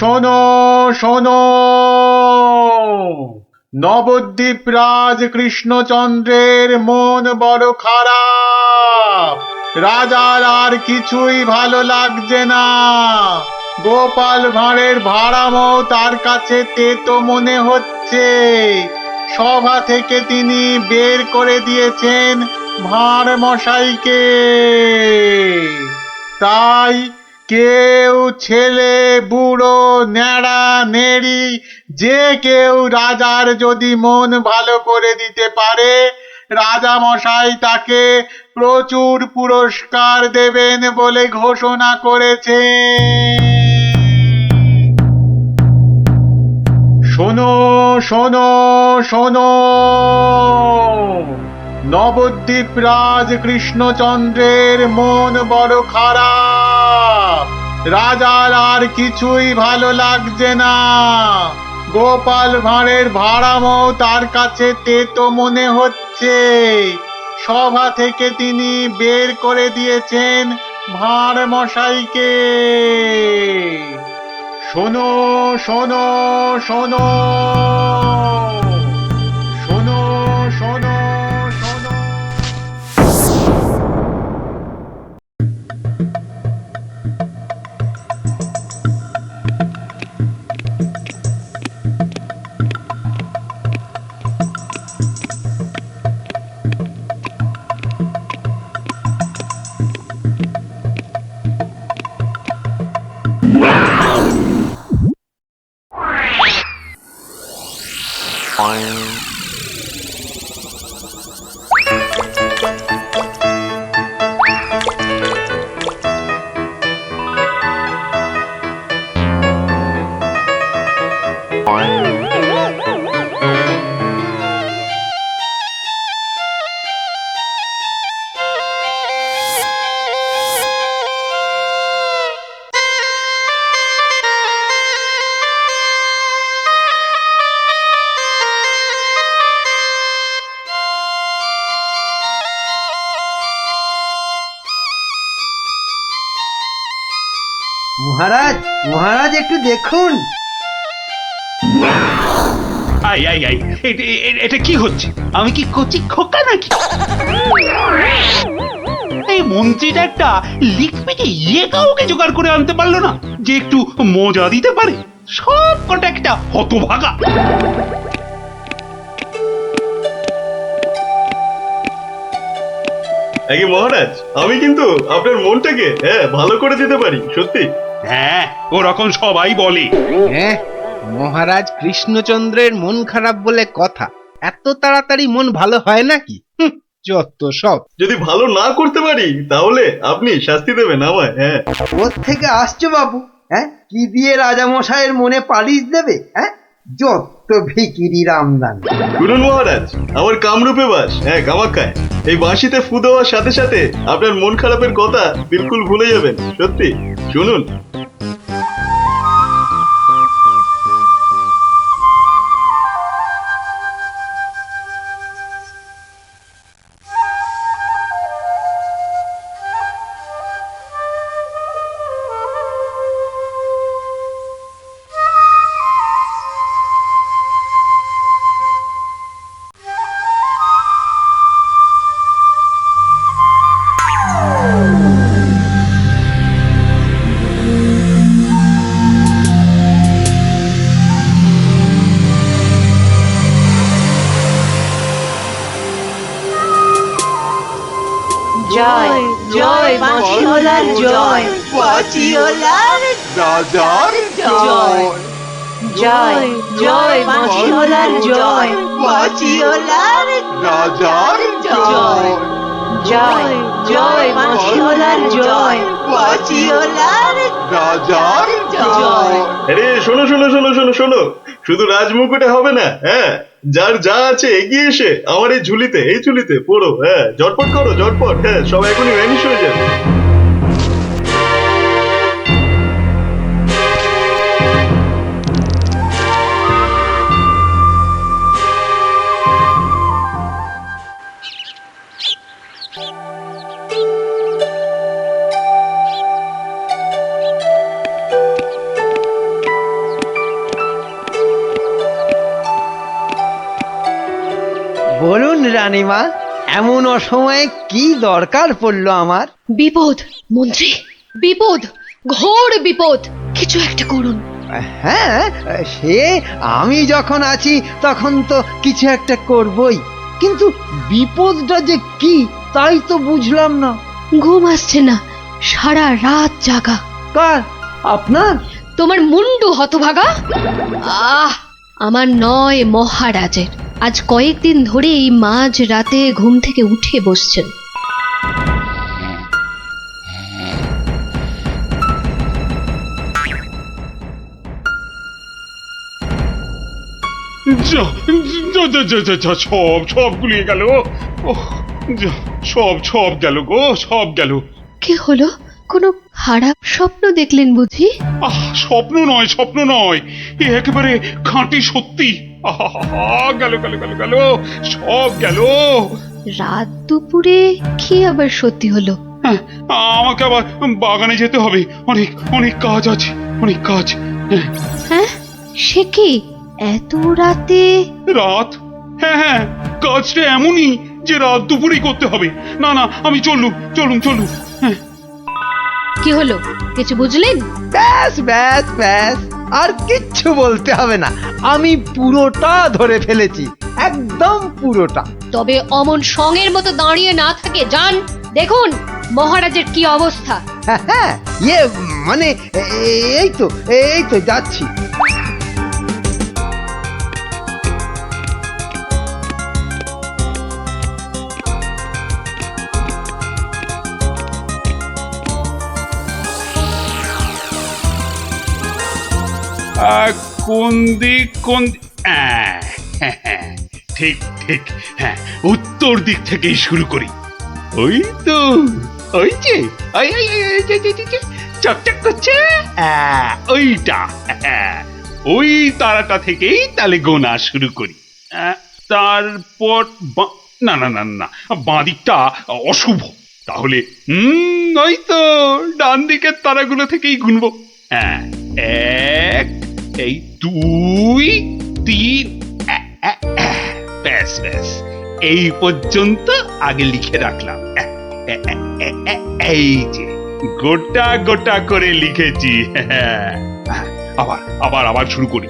শোনো শোনো, নবদ্বীপ রাজ কৃষ্ণচন্দ্রের মন বড় খারাপ। রাজার আর কিছুই ভালো লাগছে না। গোপাল ভাঁড়ের ভাড়ামো তার কাছে তেতো মনে হচ্ছে। সভা থেকে তিনি বের করে দিয়েছেন ভাঁড় মশাইকে। তাই কেউ, ছেলে বুড়ো ন্যাড়া নেড়ি, যে কেউ রাজার যদি মন ভালো করে দিতে পারে, রাজা মশাই তাকে প্রচুর পুরস্কার দেবেন বলে ঘোষণা করেছে। শোনো শোনো শোনো, নবদ্বীপ রাজ কৃষ্ণচন্দ্রের মন বড় খারাপ। রাজার আর কিছুই ভালো লাগছে না। গোপাল ভাঁড়ের ভাড়ামো তার কাছে তেতো মনে হচ্ছে। সভা থেকে তিনি বের করে দিয়েছেন ভাঁড় মশাইকে। শোনো শোনো শোনো, শোনো শোনো শোনো। মহারাজ, মহারাজ একটু দেখুন। আই আই আই, এটা কি হচ্ছে? আমি কি কচি খোকা নাকি? এই মন্ত্রীটা একটা লিখবিকে কাউকে জোগাড় করে আনতে পারলো না যে একটু মজা দিতে পারে। সব কটা একটা হতভাগা। আগে মহারাজ, আমি কিন্তু আপনার মনটাকে ভালো করে দিতে পারি, সত্যি। হ্যাঁ, ওরকম সবাই বলে। হ্যাঁ, মহারাজ কৃষ্ণচন্দ্রের মন খারাপ বলে কথা। এত তাড়াতাড়ি মন ভালো হয় নাকি? যত সব। যদি ভালো না করতে পারি তাহলে আপনি শাস্তি দেবেন আমায়। হ্যাঁ, ওর থেকে আসছো বাবু? হ্যাঁ, কি দিয়ে রাজামশাইয়ের মনে পালিশ দেবে? হ্যাঁ, যত ভিকিরি রামদান। শুনুন মহারাজ, আমার কামরূপে বাস, কামাখ্যায়। এই বাঁশিতে ফু দেওয়ার সাথে সাথে আপনার মন খারাপের কথা বিলকুল ভুলে যাবেন, সত্যি। শুনুন। জয় জয় মাছিওলার জয়, মাছিওলার রাজার জয়। জয় জয় মাছিওলার জয়, মাছিওলার রাজার জয়। জয় জয় মাছিওলার জয়, মাছিওলার রাজার জয়। আরে শোনো শোনো শোনো শোনো শোনো, শুধু রাজমুকুটে হবে না। যার যা আছে এগিয়ে এসে আমার এই ঝুলিতে পড়ো। ঝটপট করো, ঝটপট। সব এখনই ভ্যানিশ হয়ে যাবে। বলুন রানীমা, এমন অসময়ে কি দরকার পড়লো আমার? বিপদ মন্ত্রী, বিপদ, ঘোর বিপদ, কিছু একটা করুন। হ্যাঁ, সে আমি যখন আছি তখন তো কিছু একটা করবই, কিন্তু বিপদটা যে কি তাই তো বুঝলাম না। ঘুম আসছে না, সারা রাত জাগা। কার? আপনার? তোমার মুন্ডু হতভাগা। আমার নয়, মহারাজের। আজ কয়েকদিন ধরে এই মাঝ রাতে ঘুম থেকে উঠে বসছেন। যা যা যা যা যা যা, সব গুলিয়ে গেল। ওহ, যা, সব গেল গো, সব গেল। কি হলো? কোনো খারাপ স্বপ্ন দেখলেন বুঝি? স্বপ্ন নয়, এ একেবারে খাঁটি সত্যি। আহা, গেল গেল গেল গেল, সব গেল। রাত দুপুরে কি আবার সত্যি হলো? হ্যাঁ, আমাকে আবার বাগানে যেতে হবে, অনেক অনেক কাজ আছে, অনেক কাজ। হ্যাঁ, হ্যাঁ, সে কি এত রাতে? রাত? হ্যাঁ, কাজটা এমনই যে রাত দুপুরেই করতে হবে। না না, আমি চলুন। হ্যাঁ, কি হলো, কিছু বুঝলেন? ব্যাস ব্যাস ব্যাস, আর কিচ্ছু বলতে হবে না, আমি পুরোটা ধরে ফেলেছি, একদম পুরোটা। তবে অমন সঙ্গের মতো দাঁড়িয়ে না থাকে, যান দেখুন মহারাজের কি অবস্থা। হ্যাঁ, মানে এই তো যাচ্ছি। কোন দিক ঠিক, হ্যাঁ, উত্তর দিক থেকেই শুরু করি। ওই তো, ওই যে চকচক করছে, ওইটা, ওই তারাটা থেকেই তাহলে গোনা শুরু করি। তারপর না, বাঁ দিকটা অশুভ, তাহলে ওই তো ডান দিকের তারাগুলো থেকেই গুনবো। হ্যাঁ, 1, এই 2, 3, ব্যাস এই পর্যন্ত আগে লিখে রাখলাম। এই যে গোটা করে লিখেছি। আবার শুরু করি।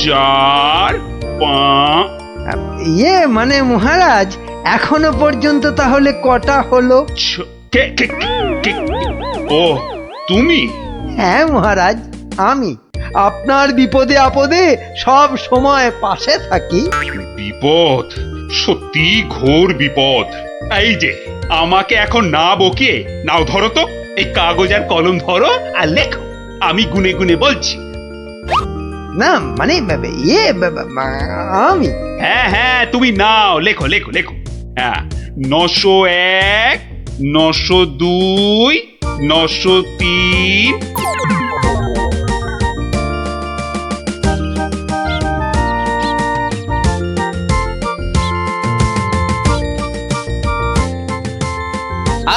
4, 5। মানে মহারাজ, এখনো পর্যন্ত তাহলে কটা হলো? ও, তুমি? হ্যাঁ মহারাজ, আমি আপনার বিপদে আপদে সব সময় পাশে থাকি। বিপদ? সত্যি ঘোর বিপদ। এই যে আমাকে এখন না বকে, নাও ধরো তো এই কাগজ আর কলম ধরো আর লেখো, আমি গুনে গুনে বলছি। না মানে আমি? হ্যাঁ, তুমি নাও, লেখো। হ্যাঁ, 901, 902, 903।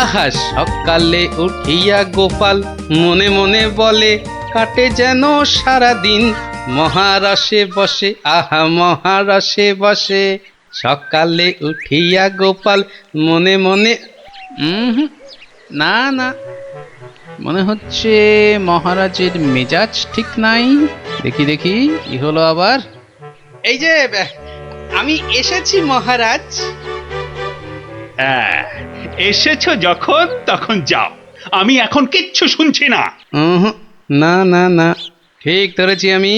আহা, সকালে উঠিয়া গোপাল মনে মনে বলে, কাটে যেন সারা দিন মহারসে বসে, আহা মহারসে বসে। সকালে উঠিয়া গোপাল মনে মনে, না, মনে হচ্ছে মহারাজের মেজাজ ঠিক নাই। দেখি কি হলো আবার। এই যে আমি এসেছি মহারাজ। এসেছো যখন তখন যাও, আমি এখন কিচ্ছু শুনছি না। না, ঠিক ধরেছি আমি।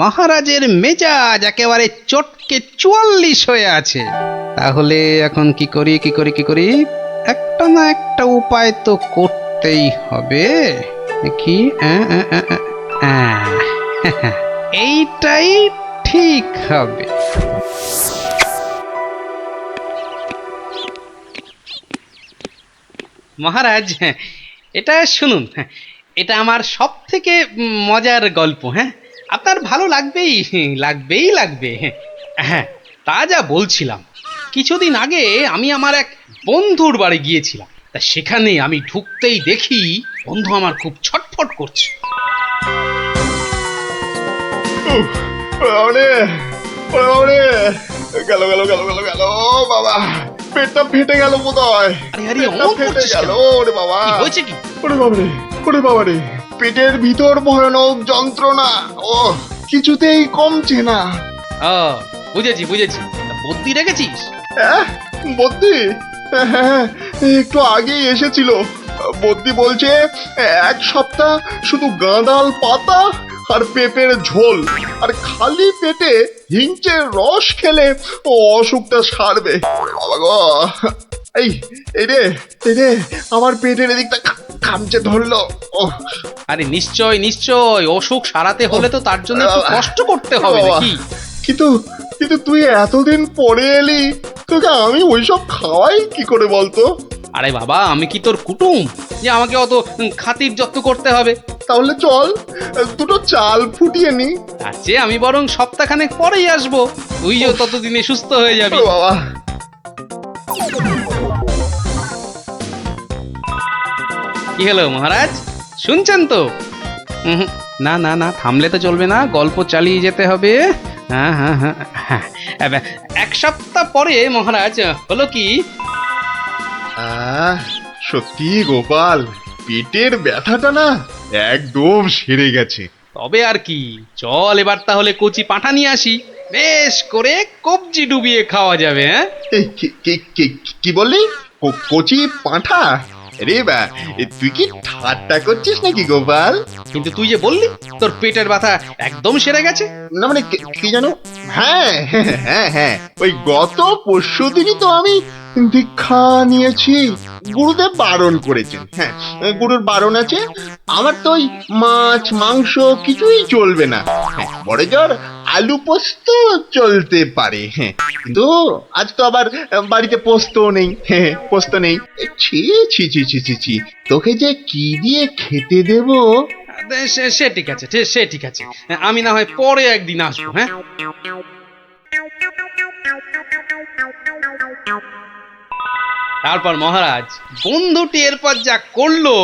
মহারাজের মেজাজ একেবারে চটকে 44 হয়ে আছে। তাহলে এখন কি করি? একটা না একটা উপায় তো করতেই হবে। দেখি, এইটাই ঠিক হবে। মহারাজ, এটা শুনুন, এটা আমার সব থেকে মজার গল্প। হ্যাঁ, আপনার ভালো লাগবে। হ্যাঁ, তা যা বলছিলাম, কিছুদিন আগে আমি আমার এক বন্ধুর বাড়ি গিয়েছিলাম। তা সেখানে আমি ঢুকতেই দেখি বন্ধু আমার খুব ছটফট করছে। গেল গেল গেল গেল গেল বাবা, পেটটা ফেটে গেল বোধহয়। আরে আরে পেটটা অমন ফেটে করছিস গেল কেন? ওরে বাবা। কি হয়েছে কি? ওরে বাবারে, ওরে বাবারে, পেটের ভিতর ভয়ানক যন্ত্রণা। ও কিছুতেই কমছে না। ও বুঝেছি বুঝেছি, তা বুদ্ধি রেখেছিস? বদ্যি? হ্যাঁ, একটু আগেই এসেছিল। বদ্যি বলছে 1 সপ্তাহ শুধু গাঁদাল পাতা আর পেঁপের ঝোল আর খালি পেটে হিংচের রস খেলে ও অসুখটা সারবে। বাবা গো, এই এই রে, এই রে, আমার পেটের এদিকটা খামচে ধরলো। ও আরে নিশ্চয় নিশ্চয়, অসুখ সারাতে হলে তো তার জন্য একটু কষ্ট করতে হবে নাকি? কিন্তু কিন্তু তুই এতদিন পরে এলি, তোকে আমি ওইসব খাওয়াই কি করে বলতো? আরে বাবা, আমি কি তোর কুটুম যে আমাকে অত খাতির যত্ন করতে হবে? তাহলে চল দুটো চাল ফুটিয়ে নি। তার চেয়ে আমি বরং সপ্তাহখানেক পরেই আসবো, তুইও ততদিনে সুস্থ হয়ে যাবি। ও বাবা, কি হলো মহারাজ, শুনছেন তো? না না না, থামলে তো চলবে না, গল্প চালিয়ে যেতে হবে। হ্যাঁ হ্যাঁ হ্যাঁ হ্যাঁ, 1 সপ্তাহ পরে মহারাজ হলো কি, সত্যি গোপাল, পেটের ব্যথাটা না একদম সেরে গেছে। তবে আর কি, চল এবার তাহলে কচি পাঁঠা নিয়ে আসি, বেশ করে কবজি ডুবিয়ে খাওয়া যাবে। হ্যাঁ এই, কি বললি? কচি পাঁঠা? রে বা, তুই কি ঠাট্টা করছিস নাকি গোপাল? কিন্তু তুই যে বললি তোর পেটের ব্যথা একদম সেরে গেছে। না মানে কি জানো, হ্যাঁ হ্যাঁ হ্যাঁ, ওই গত পরশু দিনই তো আমি দীক্ষা নিয়েছি। গুরুদেব বারণ করেছেন। হ্যাঁ, গুরুর বারণ আছে। আমার তো ওই মাছ মাংস কিছুই চলবে না। হ্যাঁ, বড় জোর আলু পোস্ত চলতে পারে। হ্যাঁ, কিন্তু আজ তো আবার বাড়িতে পোস্ত নেই। হ্যাঁ, পোস্ত নেই। ছি ছি ছি ছি ছি ছি, তোকে যে কি দিয়ে খেতে দেবো? সে ঠিক আছে, সে ঠিক আছে, আমি না হয় পরে একদিন আসবো। হ্যাঁ, তারপর মহারাজ বন্ধুটি এরপর যা করলো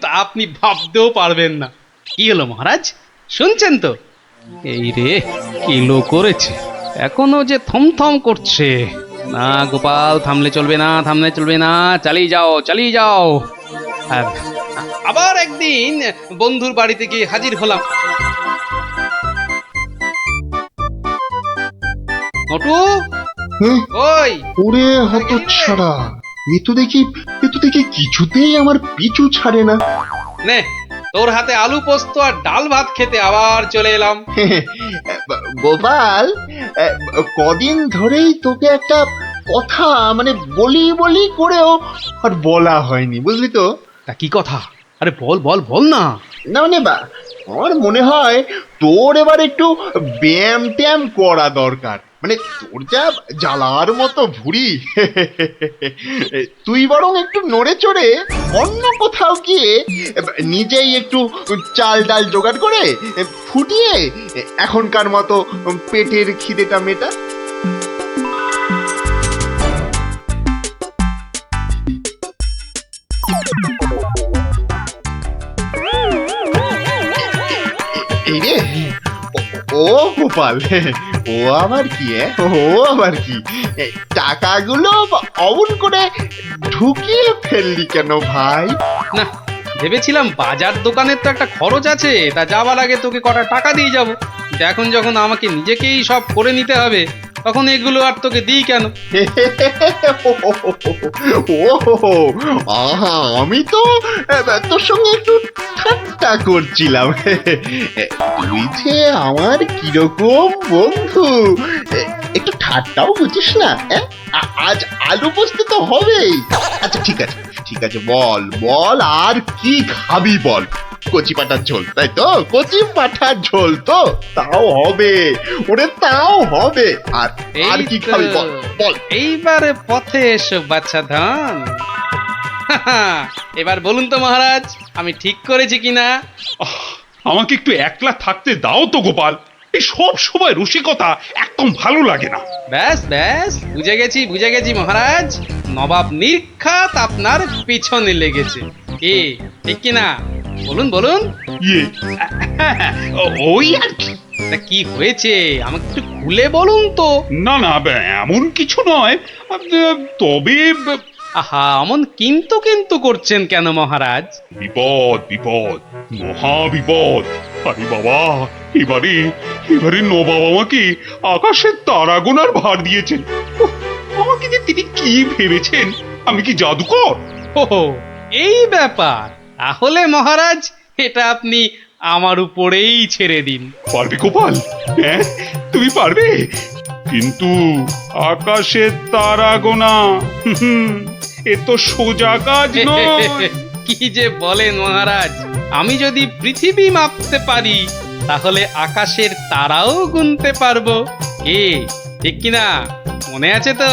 তা আপনি ভাবতেও পারবেন না। কি হলো মহারাজ, শুনছেন তো? এই রে, কিলো করেছে, এখনো যে থমথম করছে। না গোপাল, থামলে চলবে না, থামলে চলবে না, চালিয়ে যাও চালিয়ে যাও। আবার একদিন বন্ধুর বাড়িতে গিয়ে হাজির হলাম। নটু, ওই ওরে হতচ্ছাড়া, এ তো দেখি কিছুতেই আমার পিছু ছাড়ে না। নে, তোর হাতে আলু পোস্ত আর ডাল ভাত খেতে আবার চলে এলাম। গোপাল, কদিন ধরেই তোকে একটা কথা মানে বলি বলি করেও আর বলা হয়নি, বুঝলি তো? তা কি কথা? আরে বল বল বল না। না মানে আমার মনে হয় তোর এবার একটু ব্যায়াম ট্যায়াম করা দরকার। মানে তোর যা জ্বালার মতো ভুঁড়ি, তুই বরং একটু নড়ে চড়ে অন্য কোথাও গিয়ে নিজেই একটু চাল ডাল জোগাড় করে ফুটিয়ে এখনকার মতো পেটের খিদেটা মেটা। এই রে, ও গোপাল, ও আবার কি? ও আবার কি? টাকাগুলো অমন করে ঢুকিয়ে ফেললি কেন ভাই? না, ভেবেছিলাম বাজার দোকানের তো একটা খরচ আছে, তা যাবার আগে তোকে কটা টাকা দিয়ে যাব। এখন যখন আমাকে নিজেকেই সব করে নিতে হবে, তখন এগুলো আর তোকে দিই কেন? ও আহা, আমি তো তোর সঙ্গে একটু ঠাট্টা করছিলাম। তুই যে আমার কিরকম বন্ধু, একটু ঠাট্টাও বুঝিস না? আজ আলু পোস্ত তো হবেই। আচ্ছা ঠিক আছে, বল বল, আর কি খাবি বল? কচি পাঠার ঝোল, তাই তো? কচি পাঠার ঝোল তো তাও হবে, ওরে তাও হবে। আর কি খাবি বল বল। এইবারে পথে এসো বাচ্চা ধন। এবার বলুন তো মহারাজ, আমি ঠিক করেছি কিনা? আমাকে একটু একলা থাকতে দাও তো গোপাল, এই সব সময় রসিকতা একদম ভালো লাগে না। ব্যাস ব্যাস, বুঝে গেছি মহারাজ, নবাব নির্ঘাত আপনার পিছনে লেগেছে। কি ঠিক কিনা? বলুন বলুন। ইয়ে, ওই আর কি। তা কি হয়েছে আমাকে একটু খুলে বলুন তো। না না, এমন কিছু নয়। তবে আহা, অমন কিন্তু কিন্তু করছেন কেন মহারাজ? বিপদ বিপদ, মহা বিপদ। আরে বাবা, এবারে এবারে নবাব আমাকে আকাশের তারা গোনার ভার দিয়েছেন। উফ, আমাকে যে তিনি কি ভেবেছেন, আমি কি জাদুকর? ওহো, এই ব্যাপার। তাহলে মহারাজ, এটা আপনি আমার উপরেই ছেড়ে দিন। পারবে গোপাল? হ্যাঁ, তুমি পারবে? কিন্তু আকাশের তারা গোনা, এ তো সোজা কাজ নয়। কি যে বলেন মহারাজ, আমি যদি পৃথিবী মাপতে পারি তাহলে আকাশের তারাও গুনতে পারবো। কি ঠিক কিনা? মনে আছে তো?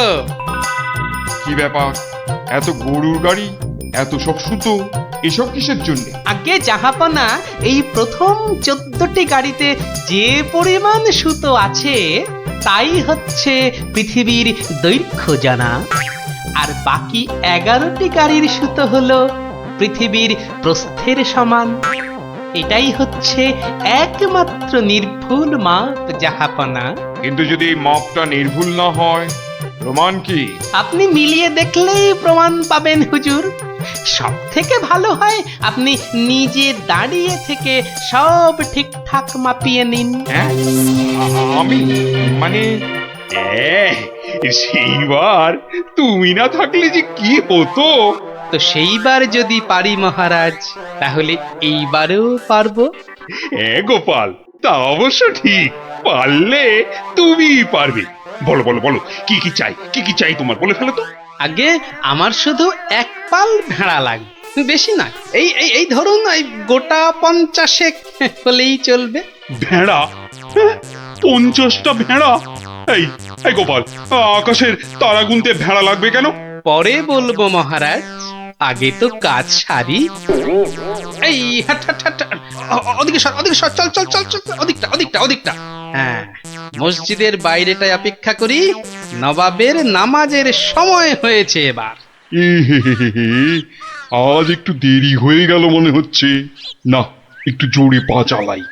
কি ব্যাপার, এত গরুর গাড়ি, এত সব সুতো, এসব কিসের জন্য? আগে জাহাপনা, এই প্রথম 14টি গাড়িতে যে পরিমাণ সুতো আছে তাই হচ্ছে পৃথিবীর দৈর্ঘ্য জানা, আর বাকি 11টি গাড়ির সুতো হলো পৃথিবীর প্রস্থের সমান। এটাই হচ্ছে একমাত্র নির্ভুল মাপ জাহাপনা। কিন্তু যদি এই মাপটা নির্ভুল না হয়, প্রমাণ কি? আপনি মিলিয়ে দেখলেই প্রমাণ পাবেন হুজুর। সব থেকে ভালো হয় আপনি নিজে দাঁড়িয়ে থেকে সব ঠিকঠাক মাপিয়ে নিন। হ্যাঁ, আমি মানে সেইবার তুমি না থাকলে যে কি হতো। তো সেইবার যদি পারি মহারাজ, তাহলে এইবারেও পারবো। হ্যাঁ গোপাল, তা অবশ্য ঠিক। পারলে তুমি পারবে। বলো বলো বলো, কি কি চাই, কি কি চাই তোমার, বলে ফেলো তো। আগে আমার শুধু এক পাল ভেড়া লাগবে, বেশি নয়। এই এই এই ধরুন, এই গোটা 50 হলেই চলবে। ভেড়া? 50টা ভেড়া? এই এই গোপাল, আকাশের তারা গুনতে ভেড়া লাগবে কেন? পরে বলবো মহারাজ, আগে তো কাজ সারি। এই হাট হাট হাট, ওদিকে সর, ওদিকে সর, চল চল চল চল, ওদিকটা ওদিকটা ওদিকটা। হ্যাঁ, মসজিদের বাইরেটায় অপেক্ষা করি, নবাবের নামাজের সময় হয়েছে এবার। আজ একটু দেরি হয়ে গেল মনে হচ্ছে। না, একটু জোরে পা চালাই।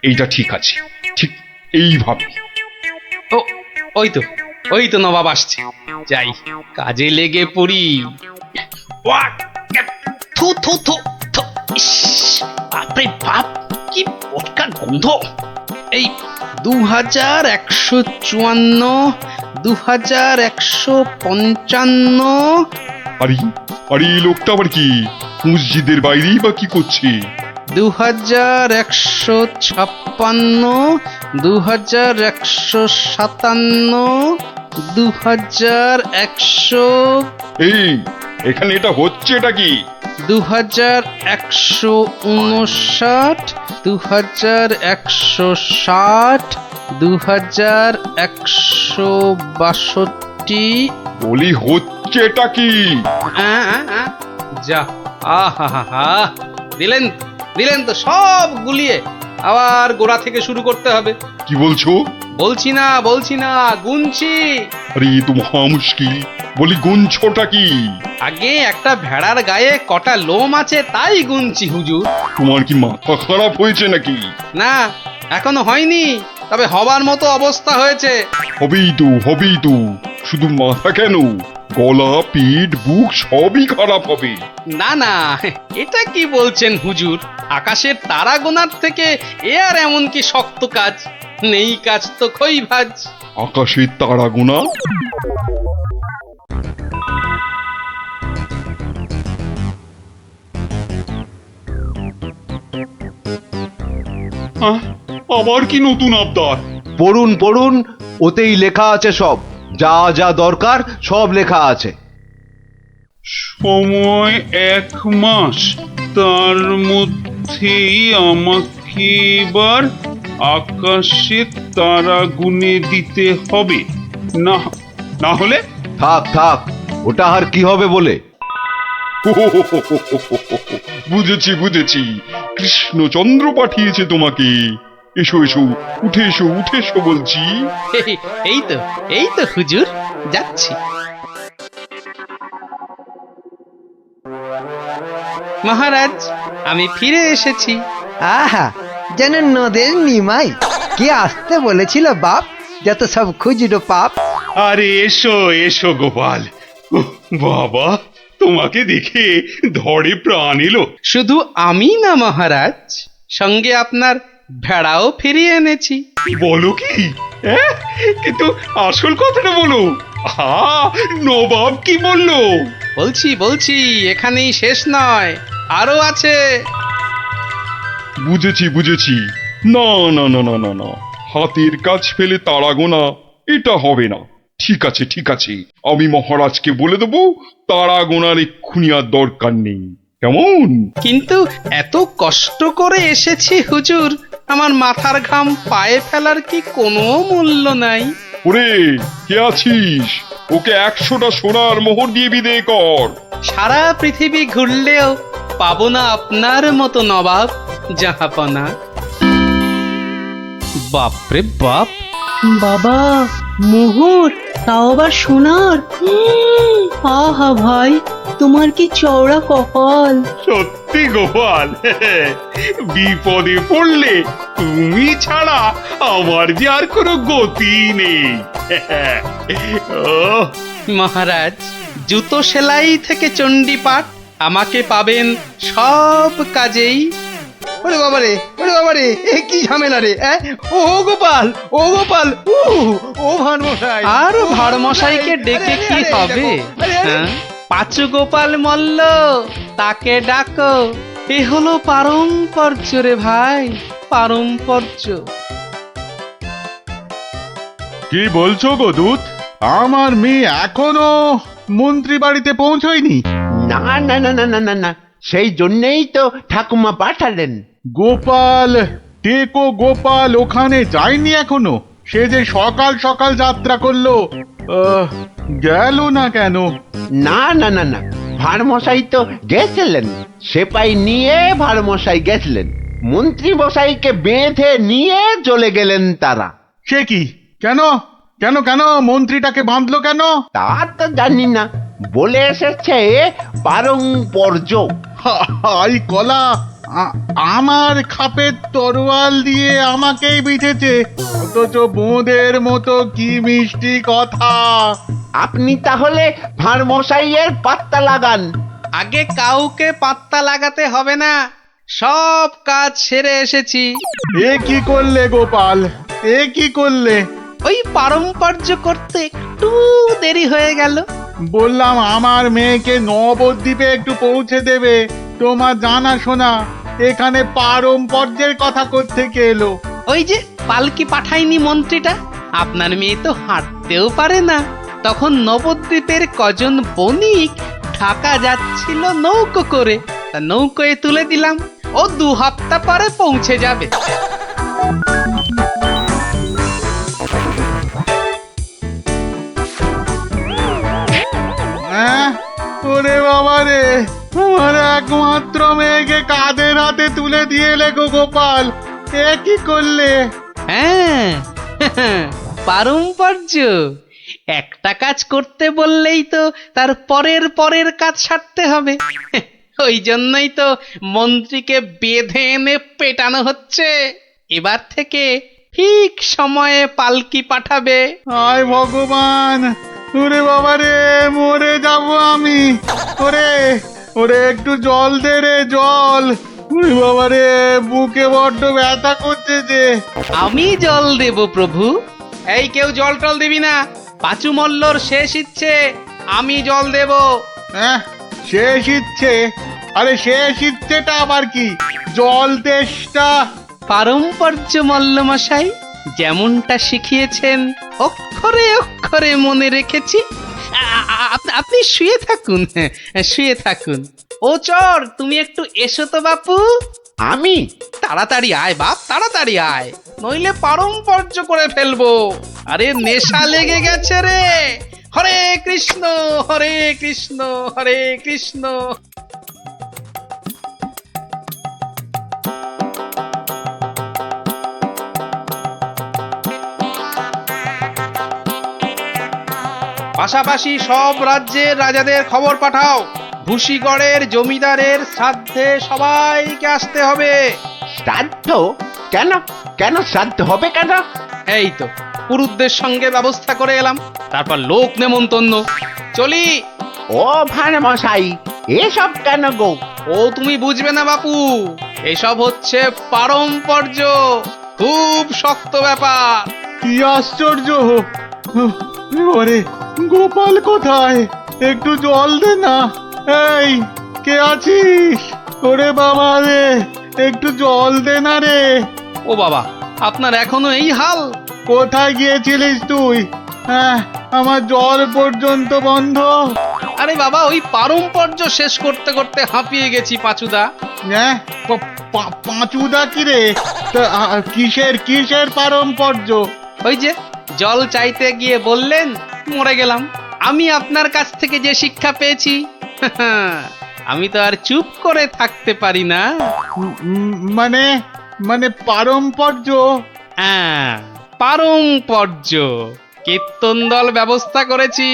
এইটা ঠিক আছে, ঠিক এইভাবে। ও, ওই তো নবাব আসছে। যাই, কাজে লেগে পড়ি। ওয়াক! থু থু থু থু। ইস, বাপরে বাপ, কি পটকার গন্ধ! এই 2154, 2155। আরে আরে, এই লোকটা আবার কি মসজিদের বাইরেই বা কি করছে? 2156, 2157, 2100। এই, এখানে এটা হচ্ছে, এটা কি? 2159, 2160, 2162। বলি হচ্ছে এটা কি? যা, আহা, দিলেন দিলেন তো সব গুলিয়ে। আবার গোড়া থেকে শুরু করতে হবে। কি বলছো? বলছি না, গুনছি। আরে এ তো মহা মুশকিল। বলি গুনছোটা কি? আগে একটা ভেড়ার গায়ে কটা লোম আছে তাই গুনছি হুজুর। তোমার কি মাথা খারাপ হয়েছে নাকি? না, এখনো হয়নি, তবে হবার মতো অবস্থা হয়েছে। হবেই তো। শুধু মাথা কেন, গলা, পিঠ, বুক সবই খারাপ হবে। না, এটা কি বলছেন হুজুর? আকাশের তারা গোনার থেকে এ আর এমন কি শক্ত কাজ? নেই কাজ তো খই ভাজ। আকাশের তারা গোনা? আবার কি নতুন আবদার? পড়ুন পড়ুন, ওতেই লেখা আছে সব, যা যা দরকার সব লেখা আছে। সময় 1 মাস, তার মধ্যেই আমাকে এবার আকাশে তারা গুনে দিতে হবে। না, না হলে? থাক থাক, ওটা আর কি হবে বলে। বুঝেছি, কৃষ্ণচন্দ্র পাঠিয়েছে তোমাকে। এসো উঠে এসো বলছি। এই তো হুজুর, যাচ্ছি। মহারাজ, আমি ফিরে এসেছি। আহা, যেন নদের নিমাই। কে আসতে বলেছিল বাপ? যত সব খুচরো পাপ। আরে এসো এসো গোপাল উহ, বাবা তোমাকে দেখে ধরে প্রাণ এলো। শুধু আমি না মহারাজ, সঙ্গে আপনার ভেড়াও ফিরিয়ে এনেছি। বলো কি? হ্যাঁ? কিন্তু আসল কথাটা বলো। নবাব কি বললো? বলছি এখানেই শেষ নয়, আরো আছে। বুঝেছি। না না না না না না, হাতের কাজ ফেলে তারা গোনা এটা হবে না। ঠিক আছে, আমি মহারাজকে বলে দেবো তারা গোনার এক্ষুনি আর দরকার নেই। কেমন? কিন্তু এত কষ্ট করে এসেছি হুজুর, আমার মাথার ঘাম পায়ে ফেলার কি কোনো মূল্য নাই? ওরে কে আছিস? ওকে 100টা সোনার মোহর দিয়ে বিদে কর। সারা পৃথিবী ঘুরলেও পাবো না আপনার মতো নবাব জাহাপনা। বাপরে বাপ! বাবা, মোহর, তাও আবার সোনার। আহা ভাই, তোমার কি চওড়া কপাল। সত্যি গোপাল, বিপদে পড়লে তুমি ছাড়া আমার যে আর কোনো গতি নেই। ওহ, মহারাজ, জুতো সেলাই থেকে চণ্ডীপাঠ আমাকে পাবেন সব কাজেই। ওরে বাবারে, এ কি ঝামেলা রে? ও গোপাল, ও ভানমশাই। আর ভাড়মশাইকে ডেকে কি হবে? হ্যাঁ? পাঁচু গোপাল মল্ল, তাকে ডাকো। এ হলো পারম্পর্য রে ভাই, পারম্পর্য। কি বলছো গো দূত? আমার মেয়ে এখনো মন্ত্রী বাড়িতে পৌঁছয়নি? না না না না না না না, সেই জন্যেই তো ঠাকুমা পাঠালেন। গোপাল, টেকো গোপাল ওখানে যায়নি এখনো? সে যে সকাল সকাল যাত্রা করলো, গেল না কেন? না না না না, ভাড়মশাই তো গেছিলেন, সেপাই নিয়ে ভাড়মশাই গেছিলেন, মন্ত্রী মশাইকে বেঁধে নিয়ে চলে গেলেন তারা। সে কি? কেন কেন কেন মন্ত্রীটাকে বাঁধলো কেন? তা তো জানি না, বলে এসেছে পারম্পর্য। হাই কলা, আমার খাপের তরোয়াল দিয়ে আমাকেই বিঁধেছে, অথচ বোঁদের মতো কি মিষ্টি কথা। আপনি তাহলে ভাড়মশাইয়ের পাত্তা লাগান। আগে কাউকে পাত্তা লাগাতে হবে না, সব কাজ সেরে এসেছি। এ কি করলে গোপাল, এ কি করলে? ওই পারম্পর্য করতে একটু দেরি হয়ে গেল। বললাম আমার মেয়েকে নবদ্বীপে একটু পৌঁছে দেবে, তোমার জানা শোনা এখানে পারম্পর্যের কথা কোত্থেকে এলো? ওই যে পালকি পাঠায়নি মন্ত্রীটা, আপনার মেয়ে তো হাঁটতেও পারে না। তখন নবদ্বীপের কজন বণিক ঢাকা যাচ্ছিল নৌকো করে, তা নৌকোয় তুলে দিলাম, ও 2 হপ্তাহ পরে পৌঁছে যাবে। ওরে বাবা রে, আমার একমাত্র মেয়েকে কাঁধের হাতে তুলে দিয়ে এলে গো গোপাল, এ কি করলে? হ্যাঁ, পারম্পর্য। একটা কাজ করতে বললেই তো তার পরের কাজ সারতে হবে। ওই জন্যই তো মন্ত্রীকে বেঁধে এনে পেটানো হচ্ছে। এবার থেকে ঠিক সময়ে পালকি পাঠাবে। হায় ভগবান, ওরে বাবা রে, মরে যাব আমি। ওরে ওরে, একটু জল দে রে, জল। ওরে বাবা রে, বুকে বড্ড ব্যথা করছে যে। আমি জল দেব প্রভু। এই কেউ জল টল দিবি না, পাঁচু মল্লর শেষ ইচ্ছে, আমি জল দেব। হ্যাঁ, শেষ ইচ্ছে? আরে শেষ ইচ্ছেটা আবার কি? জল তেষ্টা। পারম্পর্য মল্ল মশাই, যেমনটা শিখিয়েছেন অক্ষরে অক্ষরে মনে রেখেছি। আপনি শুয়ে থাকুন, শুয়ে থাকুন। ও চর, তুমি একটু এসো তো বাপু। আমি? তাড়াতাড়ি আয় বাপ, তাড়াতাড়ি আয়, নইলে পারম্পর্য করে ফেলবো। আরে নেশা লেগে গেছে রে। হরে কৃষ্ণ হরে কৃষ্ণ হরে কৃষ্ণ। পাশাপাশি সব রাজ্যের রাজাদের খবর পাঠাও, ভুশিগড়ের জমিদারের শ্রাদ্ধে সবাইকে আসতে হবে। শ্রাদ্ধ? কেন? কেন শ্রাদ্ধ হবে কেন? এই তো পুরুতদের সঙ্গে ব্যবস্থা করে এলাম, তারপর লোক নেমন্তন্ন। চলি। ও ভান মশাই, এসব কেন গো? ও তুমি বুঝবে না বাপু, এসব হচ্ছে পারম্পর্য, খুব শক্ত ব্যাপার। কি আশ্চর্য! ওরে গোপাল কোথায়? একটু জল দে না। এই, কে আছিস? ওরে বাবা রে, একটু জল দে না রে। ও বাবা, আপনার এখনো এই হাল? কোথায় গিয়েছিলিস তুই? হ্যাঁ, আমার জল পর্যন্ত বন্ধ। আরে বাবা, ওই পারম্পর্য শেষ করতে করতে হাঁপিয়ে গেছি পাঁচুদা। হ্যাঁ, পাঁচুদা কি রে? তা, কিসের পারম্পর্য? ওই যে জল চাইতে গিয়ে বললেন, মরে গেলাম। আমি আপনার কাছ থেকে যে শিক্ষা পেয়েছি, আমি তো আর চুপ করে থাকতে পারি না। মানে পারম্পর্য? হ্যাঁ, পারম্পর্য। কীর্তন দল ব্যবস্থা করেছি,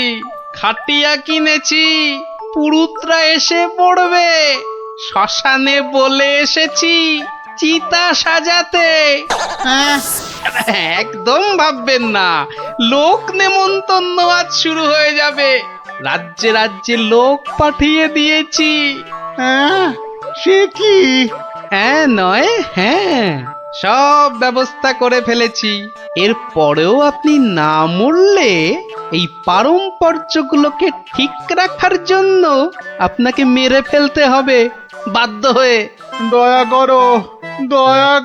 খাটিয়া কিনেছি, পুরুতরা এসে পড়বে। শ্মশানে বলে এসেছি চিতা সাজাতে। হ্যাঁ, একদম ভাববেন না, লোক নেমন্তন্ন আজ শুরু হয়ে যাবে। রাজ্যে রাজ্যে লোক পাঠিয়ে দিয়েছি। হ্যাঁ, সে কি? হ্যাঁ নয় হ্যাঁ, সব ব্যবস্থা করে ফেলেছি। এর পরেও আপনি না মরলে এই পারম্পর্যগুলোকে ঠিক রাখার জন্য আপনাকে মেরে ফেলতে হবে বাধ্য হয়ে। দয়া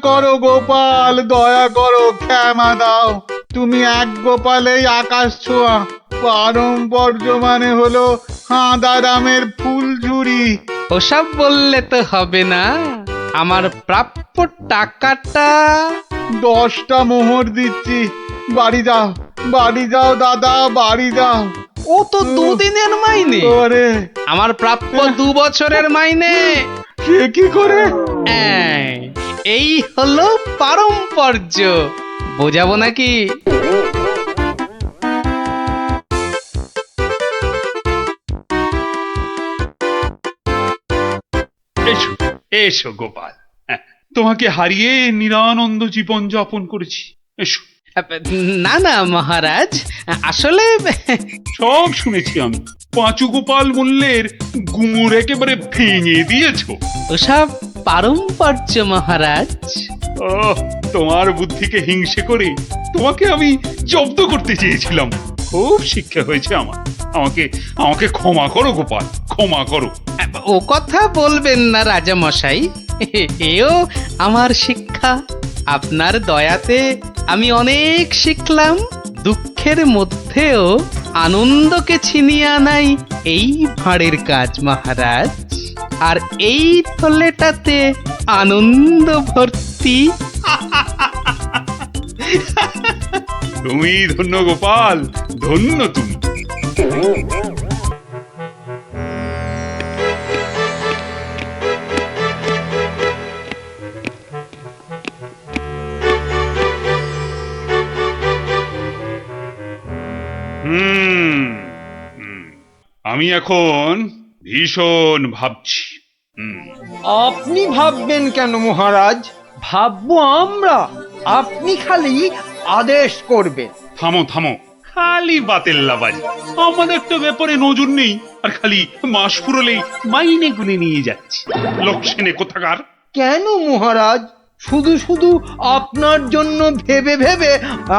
করো গোপাল, দয়া করো, ক্ষমা দাও। তুমি এক গোপালেই আকাশ ছোঁয়া। পারম্পর্য মানে হলো হাঁদারামের ফুলঝুরি। ওসব বললে তো হবে না, আমার প্রাপ্য টাকাটা। 10টা মোহর দিচ্ছি, বাড়ি যাও দাদা, বাড়ি যাও। ও তো দুদিনের মাইনে, ওরে, আমার প্রাপ্য 2 বছরের মাইনে। সে কি করে? এই হলো পারম্পর্য, বোঝাবো নাকি? এসো এসো গোপাল, হ্যাঁ, তোমাকে হারিয়ে নিরানন্দ জীবন যাপন করেছি। এসো। না না মহারাজ, আসলে সব শুনেছি আমি। পাঁচু গোপাল মূল্যের গুমুর একেবারে ভেঙে দিয়েছো। ওসব পারম্পর্য মহারাজ। ও, তোমার বুদ্ধিকে হিংসে করে তোমাকে আমি জব্দ করতে চেয়েছিলাম। খুব শিক্ষা হয়েছে আমার। আমাকে আমাকে ক্ষমা করো গোপাল, ক্ষমা করো। ও কথা বলবেন না রাজা মশাই, এও আমার শিক্ষা। আপনার দয়াতে আমি অনেক শিখলাম। দুঃখের মধ্যেও আনন্দকে ছিনিয়ে আনাই এই ভাঁড়ের কাজ মহারাজ। আর এই থলেটাতে আনন্দ ভর্তি। তুমি ধন্য গোপাল, ধন্য তুমি। আমি এখন ভীষণ ভাবছি। আপনি ভাববেন কেন মহারাজ? ভাববো আমরা। আপনি খালি আদেশ করবেন। থামো থামো, খালি বাতেল্লাবাজি। আমাদের তো ব্যাপারে নজর নেই, আর খালি মাস ফুরলেই মাইনে গুনে নিয়ে যাচ্ছে। লোকসেনে কোথাকার। কেন মহারাজ? শুধু শুধু আপনার জন্য ভেবে ভেবে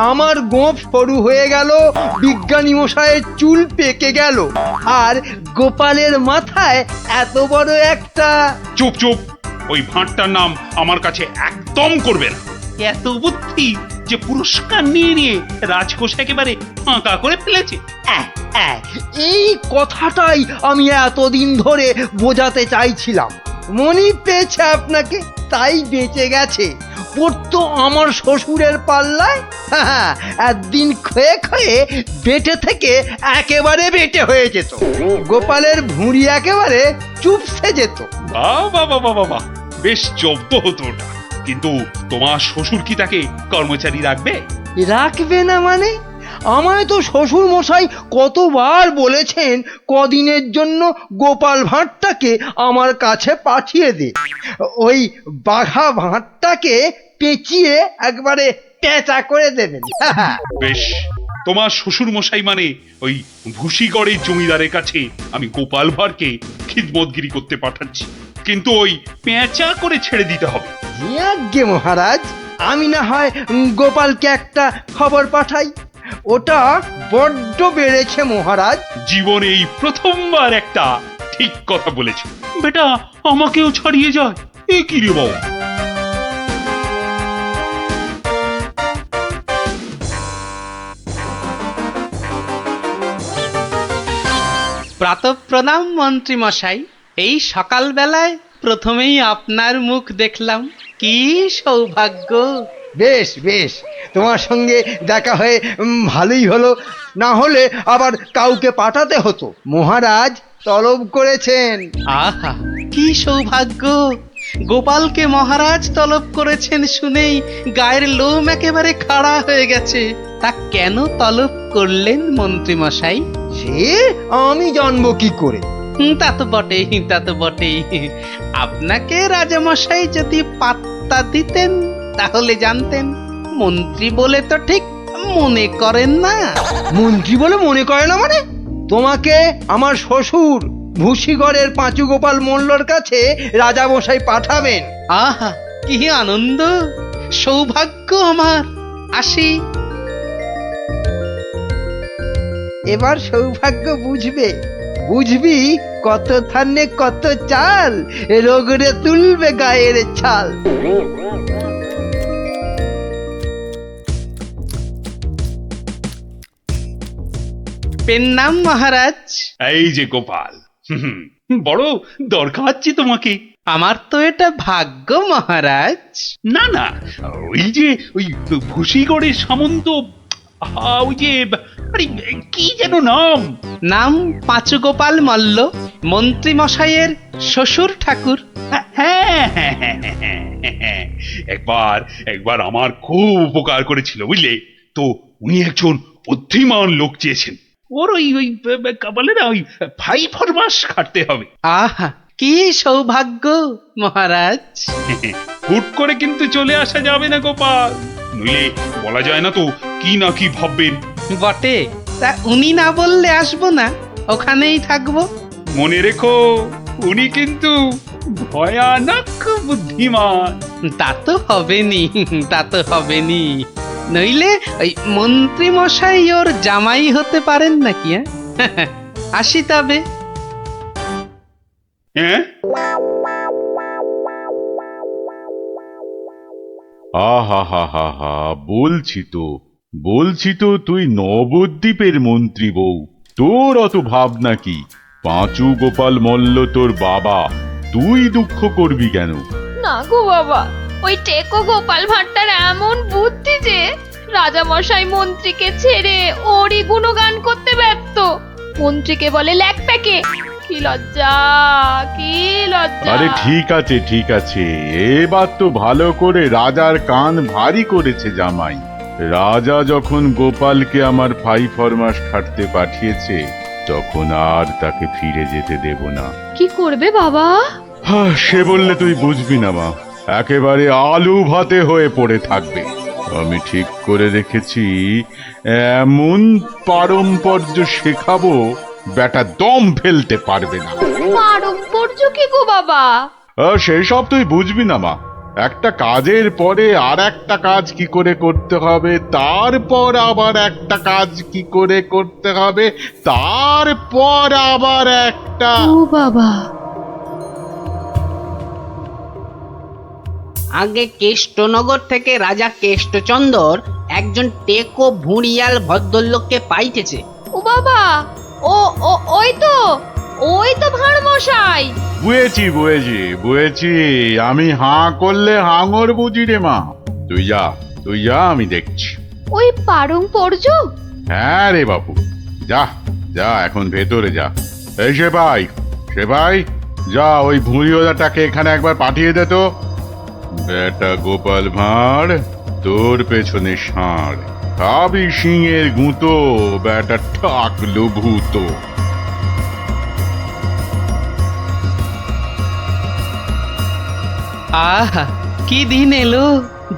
আমার গোঁফ সরু হয়ে গেল, বিজ্ঞানী মশাইয়ের চুল পেকে গেল, আর গোপালের মাথায় এত বড় একটা। চুপ চুপ, ওই ভাঁড়টার নাম আমার কাছে একদম করবে না। এত বুদ্ধি যে পুরস্কার নিয়ে নিয়ে রাজকোষ একেবারে ফাঁকা করে ফেলেছে। এই কথাটাই আমি এতদিন ধরে বোঝাতে চাইছিলাম। মনি পেয়েছে আপনাকে, তাই বেঁচে গেছে। পড়তো আমার শ্বশুরের পাল্লায়, একদিন ক্ষয়ে ক্ষয়ে বেটে থেকে একেবারে বেটে হয়ে যেত। গোপালের ভুঁড়ি একেবারে চুপসে যেত। বাবা বাবা বাবা, বেশ জব্দ হতো ওটা। কিন্তু তোমার শ্বশুর কি তাকে কর্মচারী রাখবে? রাখবে না মানে? আমায় তো শ্বশুর মশাই কতবার বলেছেন কদিনের জন্য গোপাল ভাঁড়টাকে আমার কাছে পাঠিয়ে দে। ওই বাঘা ভাঁড়টাকে পেঁচিয়ে একবারে পেঁচা করে দেবেন। বেশ, তোমার শ্বশুর মশাই মানে ওই ভুসিগড়ের জমিদারের কাছে আমি গোপাল ভাঁড়কে খিদমতগিরি করতে পাঠাচ্ছি, কিন্তু ওই পেঁচা করে ছেড়ে দিতে হবে। আজ্ঞে মহারাজ, আমি না হয় গোপালকে একটা খবর পাঠাই। ওটা বড্ড বেড়েছে মহারাজ। জীবনে এই প্রথমবার একটা ঠিক কথা বলেছ বেটা, আমাকেও ছাড়িয়ে যায়। এ কি রে বাবা? প্রাতঃপ্রণাম মন্ত্রী মশাই। এই সকালবেলায় প্রথমেই আপনার মুখ দেখলাম, কি সৌভাগ্য। বেশ বেশ, তোমার সঙ্গে দেখা হয়ে ভালোই হলো, না হলে আবার কাউকে পাঠাতে হতো। মহারাজ তলব করেছেন। আহা, কি সৌভাগ্য! গোপালকে মহারাজ তলব করেছেন শুনেই গায়ের লোম একেবারে খাড়া হয়ে গেছে। তা কেন তলব করলেন মন্ত্রী মশাই? সে আমি জানবো কি করে? তা তো বটেই, তা তো বটেই। আপনাকে রাজামশাই যদি পাত্তা দিতেন তাহলে জানতেন। মন্ত্রী বলে তো ঠিক মনে করেন না। মন্ত্রী বলে মনে করে না মানে? তোমাকে আমার শ্বশুর ভুসিগড়ের পাঁচু গোপাল মোল্লর কাছে রাজামশাই পাঠাবেন। আহা, কি আনন্দ, সৌভাগ্য আমার। আসি। এবার সৌভাগ্য বুঝবে, বুঝবি কত থানে কত চাল, রোগরে তুলবে গায়ের ছাল। পেন নাম মহারাজ। এই যে গোপাল, বড় দরকার আছে তোমাকে। আমার তো এটা ভাগ্য মহারাজ। না না, ওই যে ওই ভুসিগড়ের সামন্ত, ওই যে আরে কি যেন নাম? নাম পাঁচু গোপাল মল্ল, মন্ত্রী মশাইয়ের শ্বশুর ঠাকুর। হ্যাঁ, একবার একবার আমার খুব উপকার করেছিল বুঝলে তো। উনি একজন বুদ্ধিমান লোক চেয়েছেন। ওর ওই ওই বলে না, ওই 5 মাস খাটতে হবে। আহা, কি সৌভাগ্য মহারাজ। হুট করে কিন্তু চলে আসা যাবে না গোপাল, নইলে বলা যায় না তো কি না কি ভাববেন। বটে, তা উনি না বললে আসবো না, ওখানেই থাকবো। মনে রেখো, উনি কিন্তু ভয়ানক বুদ্ধিমান। তা তো হবেনি, তা তো হবেনি। নইলে ওই মন্ত্রী মশাই ওর জামাই হতে পারেন নাকি? আসি তবে। হ্যাঁ, আহা হা হা হা, বলছি তো তুই নবদ্বীপের মন্ত্রী বউ, তোর অত ভাবনা কি? পাঁচু গোপাল মল্ল তোর বাবা, তুই দুঃখ করবি কেন? না গো বাবা, ওই টেকো গোপাল ভাঁড়টার এমন বুদ্ধি যে রাজামশাই মন্ত্রীকে ছেড়ে ওরই গুণগান করতে ব্যস্ত। মন্ত্রীকে বলে ল্যাকপ্যাকে। কি লজ্জা, কি লজ্জা! আরে ঠিক আছে, এবার তো ভালো করে রাজার কান ভারী করেছে জামাই। রাজা যখন গোপালকে আমার 5 মাস খাটতে পাঠিয়েছে, তখন আর তাকে ফিরে যেতে দেব না। কি করবে বাবা? সে বললে তুই বুঝবি না মা, একেবারে আলু ভাতে হয়ে পড়ে থাকবে। আমি ঠিক করে রেখেছি, এমন পারম্পর্য শেখাবো বেটা দম ফেলতে পারবে না। পারম্পর্য কি গো বাবা? সেই সব তুই বুঝবি না মা। একটা কাজের পরে আর একটা কাজ কি করে করতে হবে, তারপর আবার একটা কাজ কি করে করতে হবে, তারপর আবার একটা। ও বাবা! আগে কেষ্টনগর থেকে রাজা কেষ্টচন্দর একজন টেকো ভুঁড়িয়াল ভদ্রলোককে পাইতেছে। ও বাবা, ও ও ওই তো ভাঁড় মশাই। বুঝেছি, আমি হাঁ করলে হাঙর বুঝি রে মা। তুই যা, আমি দেখছি। ওই পারম্পর্য? হ্যাঁ রে বাবু, যা এখন ভেতরে যা। এই সেপাই, যা ওই ভুঁড়িওয়ালাটাকে এখানে একবার পাঠিয়ে দে তো। বেটা গোপাল ভাঁড়, তোর পেছনে ষাঁড়, খাবি সিংয়ের গুঁতো, বেটা ঠাকলু ভূতো। আহা, কি দিন এলো,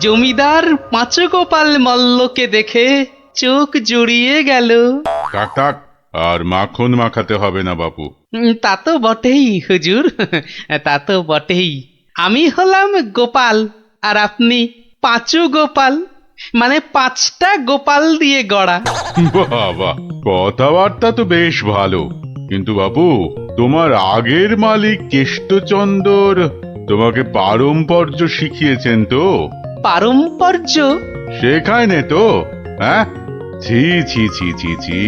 জমিদার পাঁচগোপাল মল্লকে দেখে চোখ জুড়িয়ে গেল। থাক থাক, আর মাখন মাখাতে হবে না বাপু। তা তো বটেই হুজুর, তা তো বটেই। আমি হলাম গোপাল আর আপনি পাঁচু গোপাল, মানে 5টা গোপাল দিয়ে গড়া। বাবা, কথাবার্তা তো বেশ ভালো, কিন্তু বাপু তোমার আগের মালিক কেষ্টচন্দর তোমাকে পারম্পর্য শিখিয়েছেন তো? পারম্পর্য? শেখায়নি তো? হ্যাঁ, ছি ছি ছি ছি ছি,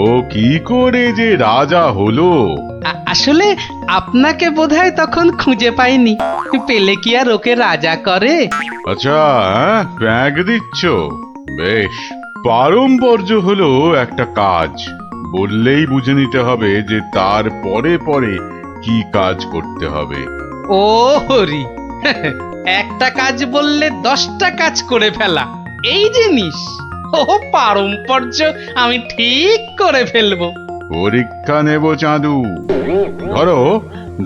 ও কি করে যে রাজা হলো? আসলে আপনাকে বোধহয় তখন খুঁজে পাইনি, পেলে কি আর ওকে রাজা করে? আচ্ছা, হ্যাঁ, ব্যাগ দিচ্ছ, বেশ। পারম্পর্য হলো একটা কাজ, বললেই বুঝে নিতে হবে যে তার পরে পরে কি কাজ করতে হবে। ও হরি, একটা কাজ বললে 10টা কাজ করে ফেলা, এই জিনিস। ও পারম্পর্য আমি ঠিক করে ফেলবো। পরীক্ষা নেব চাঁদু। ধরো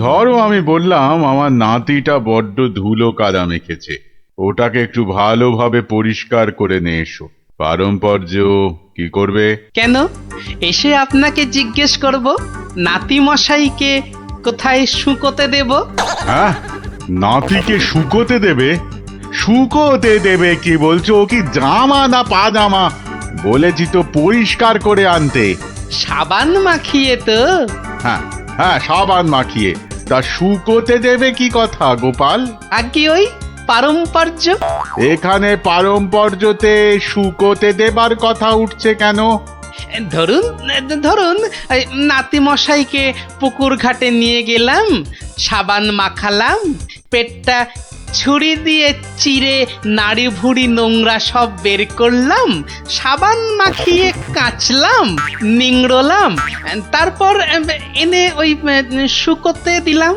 ধরো আমি বললাম আমার নাতিটা বড্ড ধুলো কাদা মেখেছে, ওটাকে একটু ভালোভাবে পরিষ্কার করে নিয়ে এসো। পারম্পর্য কি করবে? কেন, এসে আপনাকে জিজ্ঞেস করব নাতি মশাইকে কোথায় শুকোতে দেব? হ্যাঁ, নাতিকে শুকোতে দেবে? শুকোতে দেবে কি বলছো? ও কি জামা না পাজামা? বলেছি তো পরিষ্কার করে আনতে। সাবান মাখিয়ে তো? হ্যাঁ হ্যাঁ, সাবান মাখিয়ে। তা শুকোতে দেবে কি কথা গোপাল? আগে ওই পারম্পর্য। এখানে পারম্পর্যতে শুকোতে দেবার কথা উঠছে কেন? ধরুন ধরুন এই নাতি মশাইকে পুকুর ঘাটে নিয়ে গেলাম, সাবান মাখালাম, পেটটা ছুরি দিয়ে চিরে নাড়ি ভুড়ি নোংরা সব বের করলাম, সাবান মাখিয়ে কাচলাম, নিংড়লাম, তারপর এনে ওই শুকোতে দিলাম,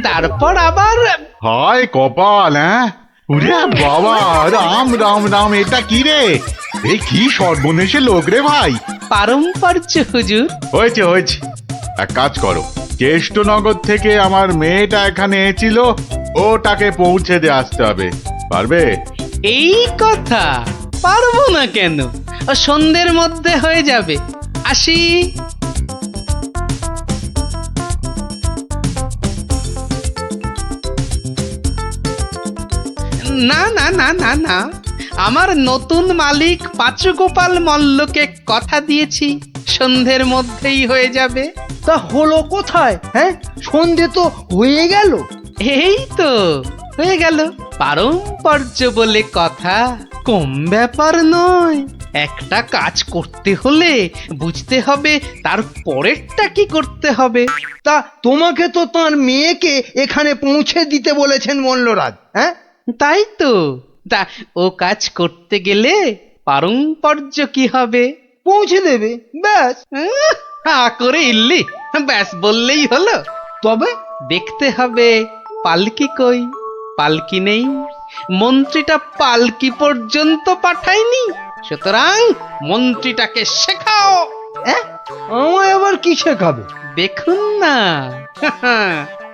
তারপর আবার। হায় কপাল! হ্যাঁ, ওরে বাবা, রাম রাম রাম, এটা কি রে? এই কি সর্বনেশে লোক রে ভাই! পারম্পর্য হুজুর। হয়েছে হয়েছে, এক কাজ করো, কেষ্টনগর থেকে আমার মেয়েটা এখানে এসেছিল, ওটাকে পৌঁছে দিয়ে আসতে হবে। পারবে? এই কথা, পারবো না কেন? ও সন্ধ্যের মধ্যে হয়ে যাবে। আসি। না না না না না, আমার নতুন মালিক পাঁচুগোপাল মল্লকে কথা দিয়েছি সন্ধ্যের মধ্যেই হয়ে যাবে। তা হলো কোথায়? হ্যাঁ, সন্ধে তো হয়ে গেল। এই তো হয়ে গেল। পারম্পর্য বলে কথা, কম ব্যাপার নয়। একটা কাজ করতে হলে বুঝতে হবে তার পরেরটা কি করতে হবে। তা তোমাকে তো তার মেয়েকে এখানে পৌঁছে দিতে বলেছেন মল্লরাজ। হ্যাঁ, তাই তো। তা ও কাজ করতে গেলে পারম্পর্য কি হবে? পৌঁছে দেবে, ব্যাস। হা করে ইল্লি, ব্যাস বললেই হলো। তবে দেখতে হবে পালকি কই। পালকি নেই, মন্ত্রীটা পালকি পর্যন্ত পাঠায়নি, সুতরাং মন্ত্রীটাকে শেখাও। আমায় আবার কি শেখাবে? দেখুন না,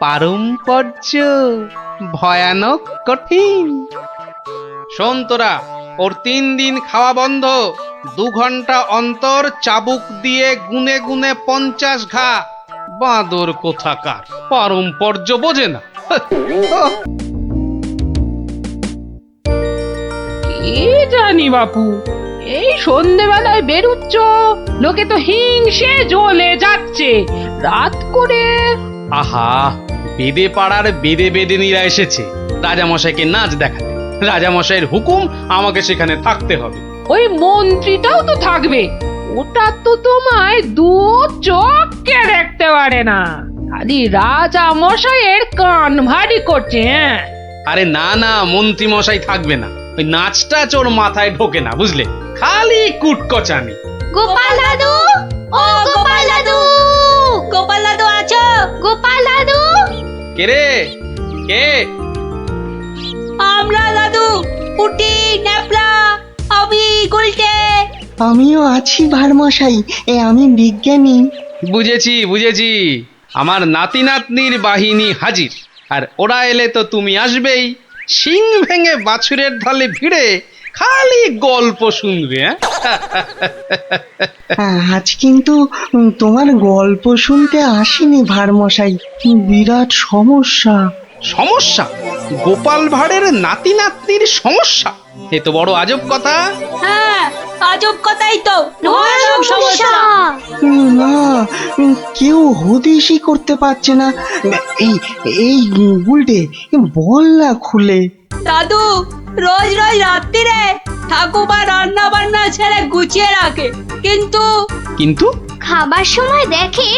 পারম্পর্য ভয়ানক কঠিন। শোন তোরা, ওর 3 দিন খাওয়া বন্ধ, 2 ঘন্টা অন্তর চাবুক দিয়ে গুনে গুনে 50 ঘা। বাঁদর কোথাকার, পারম্পর্য বোঝে না। কি জানি বাপু, এই সন্ধেবেলায় বেরুচ্ছ, লোকে তো হিংসে জ্বলে যাচ্ছে রাত করে। আহা, বেদে পাড়ার বেদে বেদেনীরা এসেছে রাজামশাইকে নাচ দেখাতে। রাজামশাইয়ের হুকুম, আমাকে সেখানে থাকতে হবে। ওই মন্ত্রীটাও তো থাকবে, ওটা তো তোমায় 2 চোখে দেখতে পারে না, খালি রাজা মশাইয়ের কান ভারী করছে। হ্যাঁ, আরে না না, মন্ত্রী মশাই থাকবে না, ওই নাচটা চোর মাথায় ঢোকে না, বুঝলে, খালি কুটকচানি। গোপাল দাদু, ও গোপাল দাদু, গোপাল দাদু আছো? গোপাল দাদু, কে রে? কে? আমরা দাদু, পুটি, ন্যাপলা, আমি গুলটে। আমিও আছি ভারমশাই, আমি বিজ্ঞানী। বুঝেছি বুঝেছি, আমার নাতি নাতনির বাহিনী হাজির, আর ওরা এলে তো তুমি আসবেই। শিং ভেঙে বাছুরের ঢলে ভিড়ে খালি গল্প শুনবে। আজ কিন্তু তোমার গল্প শুনতে আসিনি ভারমশাই, বিরাট সমস্যা। সমস্যা? গোপাল ভাঁড়ের নাতি নাতনির সমস্যা? এ তো বড় আজব কথা। হ্যাঁ, আজব কথাই তো, ভয়ানক সমস্যা। না, কেউ হদিশই করতে পারছে না। এই এই গুলটে, বল না খুলে। দাদু রোজ রোজ রাত্রিরে ঠাকুমা রান্না বান্না ছেড়ে গুছিয়ে রাখে, কিন্তু কিন্তু খাবার সময় দেখে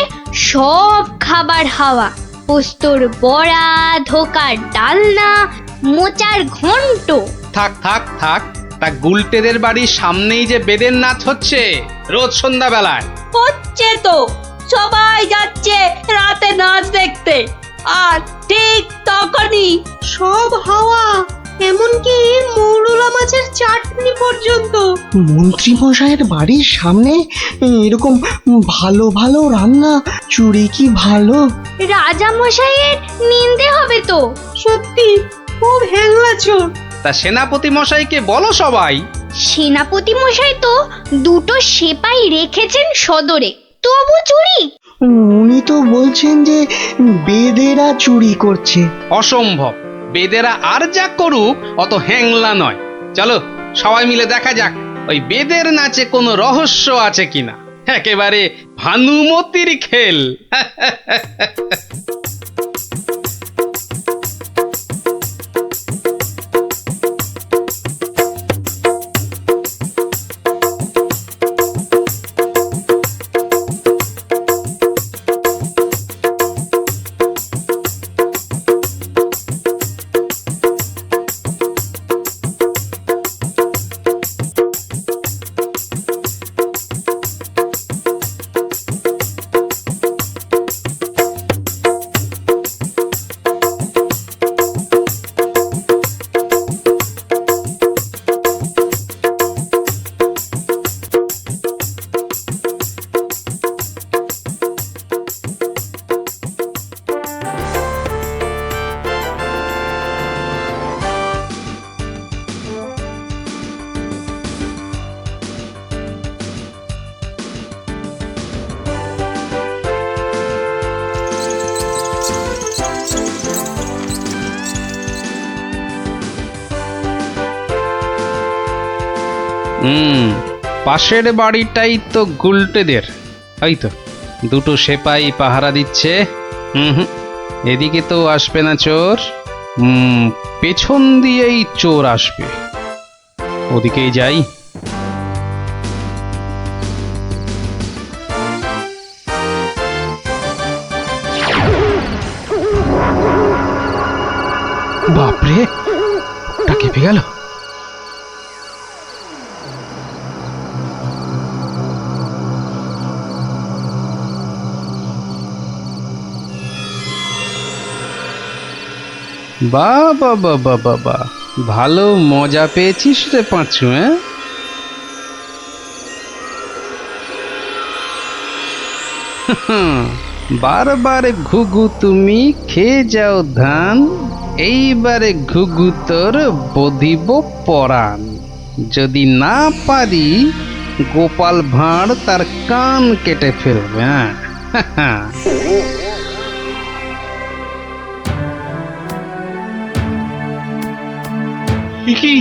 সব খাবার হাওয়া, পোস্তর বড়া, ধোকার ডালনা, মোচার ঘন্ট। থাক থাক থাক, তা গুলটেদের বাড়ির সামনেই যে বেদের নাচ হচ্ছে রোজ সন্ধ্যাবেলায়। হচ্ছে তো, সবাই যাচ্ছে রাতে নাচ দেখতে, আর ঠিক তখনই সব হাওয়া, এমনকি মৌরলা মাছের চাটনি পর্যন্ত। মন্ত্রী মশাইয়ের বাড়ির সামনে এরকম ভালো ভালো রান্না, চুরি কি ভালো? রাজা মশাইয়ের নিন্দে হবে তো। সত্যি খুব হ্যাংলা চোর। তা সেনাপতি মশাইকে বলো সবাই। সেনাপতি মশাই তো দুটো সেপাই রেখেছেন সদরে, তবু চুরি। উনি তো বলছেন যে বেদেরা চুরি করছে। অসম্ভব, বেদেরা আর যা করুক অত হ্যাংলা নয়। চলো সবাই মিলে দেখা যাক ওই বেদের নাচে কোনো রহস্য আছে কিনা। একেবারে ভানুমতির খেল। পাশের বাড়িটাই তো গুলটেদের, এই তো দুটো সেপাই পাহারা দিচ্ছে। এদিকে তো আসবে না চোর, পেছন দিয়েই চোর আসবে, ওদিকেই যাই। বাপরে, ওটা কেঁপে গেল। বাবা বাবা বাবা, ভালো মজা পেয়েছিস রে পাঁচু। বারবার ঘুঘু তুমি খেয়ে যাও ধান, এইবারে ঘুঘু তোর বধিব পরাণ। যদি না পারি গোপাল ভাঁড় তার কান কেটে ফেলবে। কি,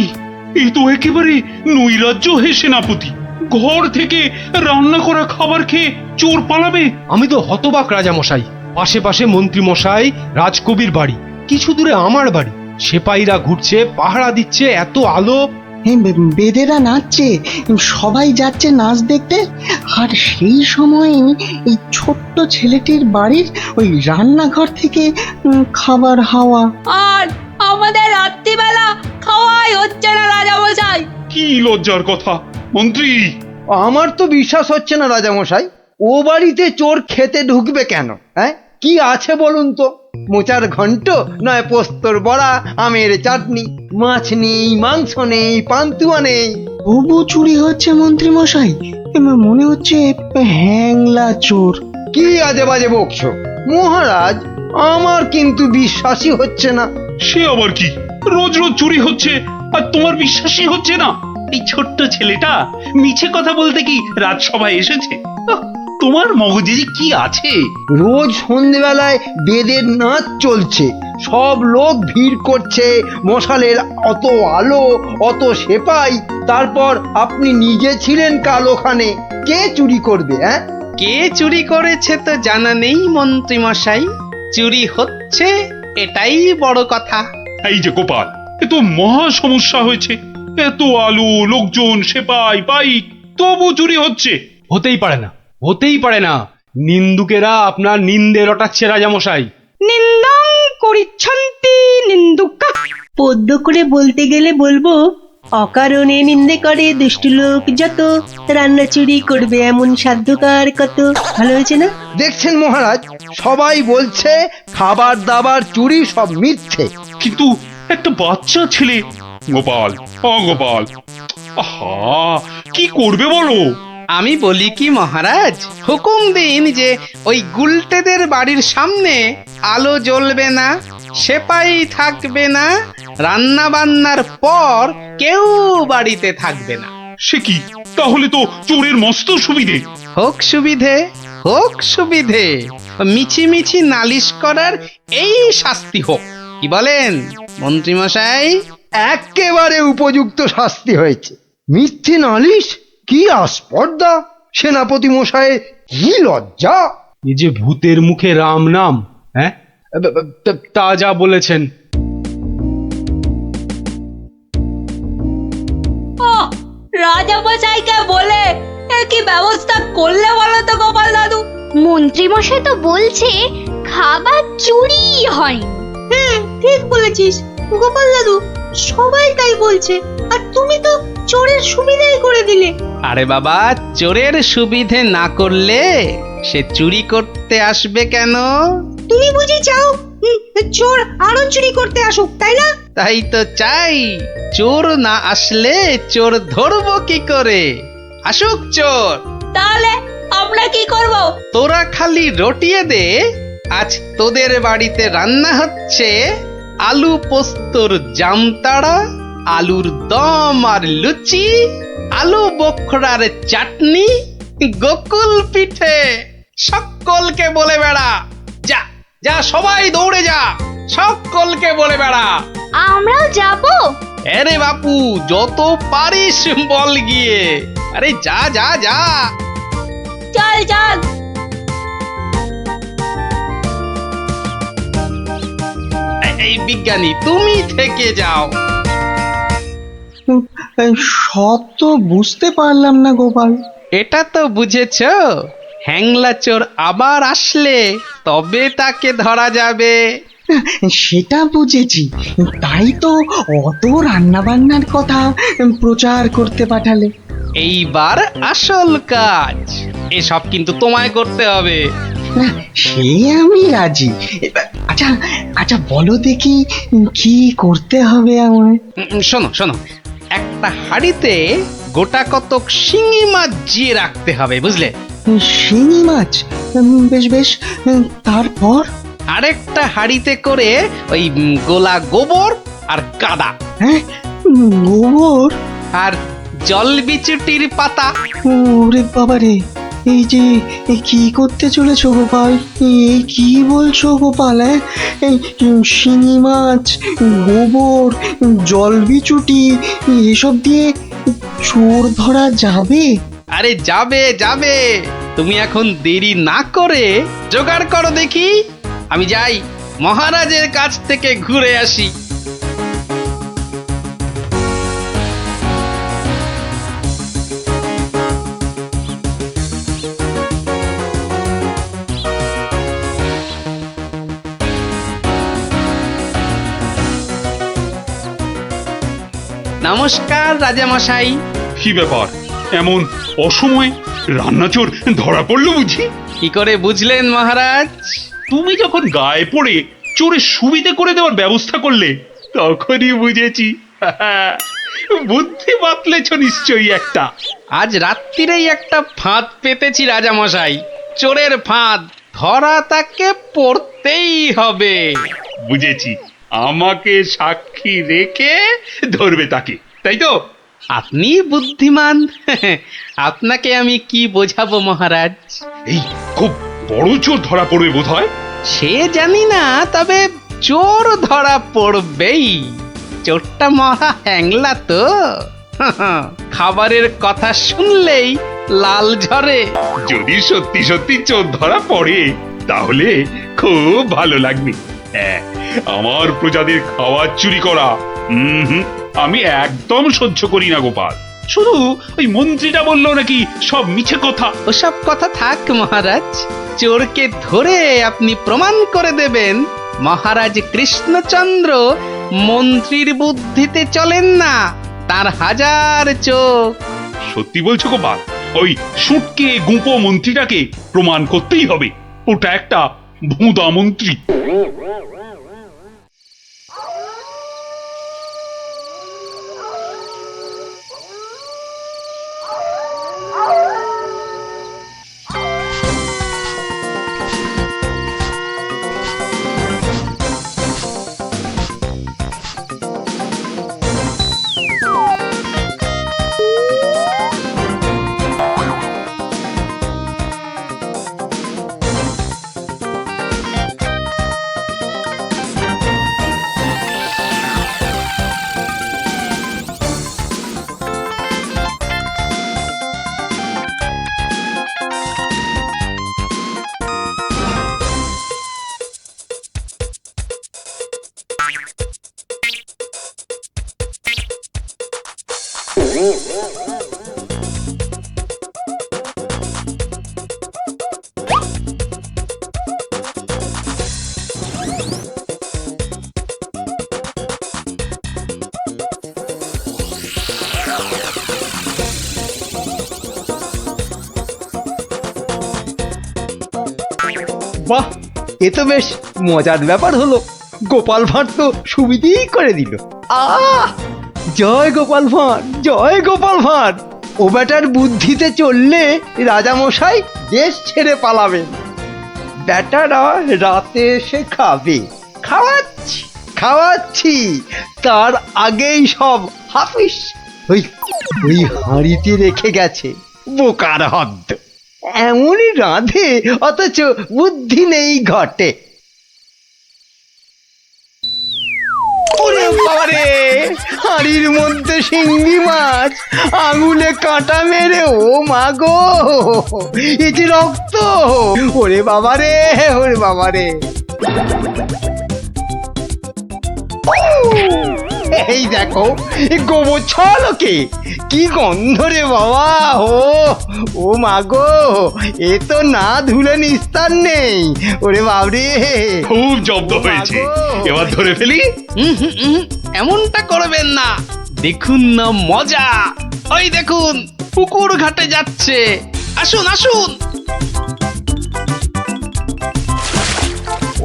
এ তো একেবারে নৈরাজ্য হে সেনাপতি। ঘর থেকে রান্না করা খাবার খেয়ে চোর পালাবে? আমি তো হতবাক রাজামশাই। পাশে পাশে মন্ত্রী মশাই, রাজকবির বাড়ি, কিছু দূরে আমার বাড়ি, সেপাইরা ঘুরছে, পাহারা দিচ্ছে, এত আলো। বেদেরা নাচছে, সবাই যাচ্ছে নাচ দেখতে, আর সেই সময় এই ছোট্ট ছেলেটির বাড়ির ওই রান্নাঘর থেকে খাবার হাওয়া। আর আমাদের রাত্রিবেলা খাওয়াই হচ্ছে না রাজামশাই। কি লজ্জার কথা মন্ত্রী। আমার তো বিশ্বাস হচ্ছে না রাজামশাই, ও বাড়িতে চোর খেতে ঢুকবে কেন? হ্যাঁ, কি আছে বলুন তো? মোচার ঘন্ট নয় পোস্তর বড়া, আমের চাটনি, মাছ নেই, মাংস নেই, পান্তুয়া নেই। তবু চুরি হচ্ছে মন্ত্রী মশাই, মনে হচ্ছে হ্যাংলা চোর। কি আজে বাজে বকছো মহারাজ, আমার কিন্তু বিশ্বাসই হচ্ছে না। সে আবার কি? রোজ রোজ চুরি হচ্ছে আর তোমার বিশ্বাসই হচ্ছে না? এই ছোট্ট ছেলেটা মিছে কথা বলতে কি রাজসভায় এসেছে? আহ, তোমার মগজে যে কি আছে? রোজ সন্ধেবেলায় বেদের নাচ চলছে, সব লোক ভিড় করছে, মশালের অত আলো, অত সেপাই, তারপর আপনি নিজে ছিলেন কাল ওখানে। কে চুরি করবে? হ্যাঁ, কে চুরি করেছে তো জানা নেই মন্ত্রী মশাই, চুরি হচ্ছে এটাই বড় কথা। এই যে গোপাল, এ তো মহা সমস্যা হয়েছে। এত আলো, লোকজন, সেপাই পাইক, তবু চুরি হচ্ছে। হতেই পারে না, হতেই পারে না। নিন্দুকেরা আপনার নিন্দে রটাচ্ছে রাজামশাই। নিন্দং করিচ্ছন্তি নিন্দুকা। পদ্য করে বলতে গেলে বলবো, অকারণে নিন্দে করে দুষ্টু লোক যত, রান্না চুরি করবে এমন সাধ্যকার কত। ভালো হয়েছে না? দেখছেন মহারাজ, সবাই বলছে খাবার দাবার চুরি সব মিথ্যে। কিন্তু একটা বাচ্চা ছেলে। গোপাল, গোপাল, আহা, কি করবে বলো? আমি বলি কি মহারাজ, হুকুম দিন যে ওই গুলটেদের বাড়ির সামনে আলো জ্বলবে না, সেপাই থাকবে না, রান্না বান্নার পর কেউ বাড়িতে থাকবে না। সে কি? তাহলে তো চোরের মস্ত সুবিধে। হোক সুবিধে, হোক সুবিধে, মিছি মিছি নালিশ করার এই শাস্তি হোক। কি বলেন মন্ত্রী মশাই? একেবারে উপযুক্ত শাস্তি হয়েছে। মিথ্যে নালিশ? কি আস্পর্ধা! সেনাপতি মশাই, কি লজ্জা! এই যে ভূতের মুখে রাম নাম, হ্যাঁ, তা যা বলেছেন। রাজা মশাইকে বলে কি ব্যবস্থা করলে বলো তো গোপাল দাদু? মন্ত্রী মশাই তো বলছে খাবার চুরি হয়। হ্যাঁ, ঠিক বলেছিস গোপাল দাদু, সবাই তাই বলছে, আর তুমি তো চোরের সুবিধাই করে দিলে। আরে বাবা, চোরের সুবিধে না করলে সে চুরি করতে আসবে কেন? তুমি বুঝি চাও চোর আরো চুরি করতে আসুক, তাই না? তাই তো চাই। চোর না আসলে চোর ধরবো কি করে? আসুক চোর। তাহলে আমরা কি করব? তোরা খালি রটিয়ে দে, আজ তোদের বাড়িতে রান্না হচ্ছে আলু পোস্তর জামতাড়া, আলুর দম আর লুচি, আলু বোখরার চাটনি, গোকুল পিঠে। সকলকে বলে বেড়া, যা যা, সবাই দৌড়ে যা, সকলকে বলে বেড়া। আমরাও যাব? আরে বাপু, যত পারিস বল গিয়ে। আরে যা যা যা। চল চল। এই বিজ্ঞানী, তুমি থেকে যাও। সব তো বুঝতে পারলাম না গোপাল। এটা তো বুঝেছ, হ্যাংলা চোর আবার আসলে তবে তাকে ধরা যাবে। সেটা বুঝেছি, তাই তো অত রান্না বান্নার কথা প্রচার করতে পাঠালে। এইবার আসল কাজ, এসব কিন্তু তোমায় করতে হবে। না, সে আমি রাজি। আচ্ছা আচ্ছা, বলো দেখি কি করতে হবে আমায়। শোনো শোনো, একটা হাঁড়িতে গোটা কতক শিঙি মাছ জিয়ে রাখতে হবে, বুঝলে? শিঙি মাছ? বেশ বেশ, তারপর? আরেকটা হাঁড়িতে করে ওই গোলা গোবর আর কাদা। হ্যাঁ, গোবর আর জল বিচুটির পাতা। ওরে বাবারে, এই যে কি করতে চলেছো গোপাল? এই কি বলছো গোপাল? এই শিঙি মাছ, গোবর, জলবিচুটি এসব দিয়ে চোর ধরা যাবে? আরে যাবে যাবে, তুমি এখন দেরি না করে জোগাড় করো দেখি। আমি যাই, মহারাজের কাছ থেকে ঘুরে আসি। নমস্কার রাজামশাই। কি ব্যাপার, এমন অসময়ে রান্নাচোর ধরা পড়লো বুঝি? কি করে বুঝলেন মহারাজ? তুমি যখন গায়ে পড়ে চোরের সুবিধে করে দেওয়ার ব্যবস্থা করলে, তখনই বুঝেছি। বুদ্ধি বাতলেছ নিশ্চয়ই একটা। আজ রাত্রিরেই একটা ফাঁদ পেতেছি রাজামশাই, চোরের ফাঁদ। ধরা তাকে পড়তেই হবে। বুঝেছি, আমাকে সাক্ষী রেখে ধরবে তাকে, তাই তো? আপনি বুদ্ধিমান। আপনাকে আমি কি বোঝাবো মহারাজ? এই খুব বড় চোর ধরা পড়বে বোধ হয়। সে জানি না, তবে চোর ধরা পড়বেই। চোরটা মহা হ্যাংলা তো। খাবারের কথা শুনলেই লাল ঝরে। যদি সত্যি সত্যি চোর ধরা পড়ে তাহলে খুব ভালো লাগবে। হ্যাঁ, আমার প্রজাদের খাবার চুরি করা আমি একদম সহ্য করি না গোপাল। শুধু ওই মন্ত্রীটা বললো নাকি সব মিছে কথা। ওসব কথা থাক মহারাজ, চোরকে ধরে আপনি প্রমাণ করে দেবেন মহারাজ কৃষ্ণচন্দ্র মন্ত্রীর বুদ্ধিতে চলেন না, তার হাজার চোখ। সত্যি বলছো গোপাল? ওই সুটকে গুঁপো মন্ত্রীটাকে প্রমাণ করতেই হবে ওটা একটা ভুঁদা মন্ত্রী। বাহ, এ তো বেশ মজার ব্যাপার হলো। গোপাল ভাঁড় তো সুবিধেই করে দিল। জয় গোপাল ভাঁড়, জয় গোপাল ভাঁড়। ও বেটার বুদ্ধিতে চললে রাজামশাই দেশ ছেড়ে পালাবেন। বেটারা রাতে এসে খাবে, খাওয়াচ্ছি খাওয়াচ্ছি, তার আগেই সব হাফিস ওই ওই হাঁড়িতে রেখে গেছে। বোকার হদ্দ, এমনই রাঁধে অথচ বুদ্ধি নেই ঘটে। ওরে বাবারে, হাঁড়ির মধ্যে শিঙ্গি মাছ, আঙুলে কাঁটা মেরে, ও মা গো, এ যে রক্ত! ওরে বাবারে, ওরে বাবারে! এই দেখো, গোবর ছলকে কি গন্ধ রে বাবা! ও মা গো, এ তো না ধুলে নিস্তার নেই। ওরে বাবরে, খুব জব্দ হয়েছে, এবার ধরে ফেলি। এমনটা করবেন না, দেখুন না মজা। ওই দেখুন, পুকুর ঘাটে যাচ্ছে। আসুন আসুন।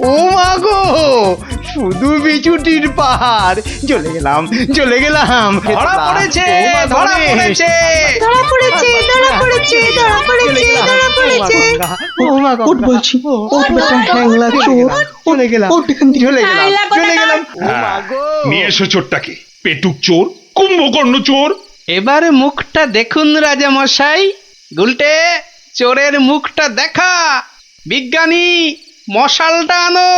ও মা গো, শুধু বিচুটির পাহাড়। চলে গেলাম, চলে গেলাম। ধরা পড়েছে, ধরা পড়েছে। ধরা পড়েছে, ধরা পড়েছে, ধরা পড়েছে, ধরা পড়েছে। ও মা গো, ওঠ বলছি, ওঠ বেটা হ্যাংলা চোর, চলে গেলাম, ওঠ এখান থেকে। চলে গেলাম, চলে গেলাম। ও মা গো, নিয়ে এসো চোরটাকে, পেটুক চোর, কুম্ভকর্ণ চোর। এবার মুখটা দেখুন রাজামশাই। গুলটে, চোরের মুখটা দেখা। বিজ্ঞানী, মশালটা আনো।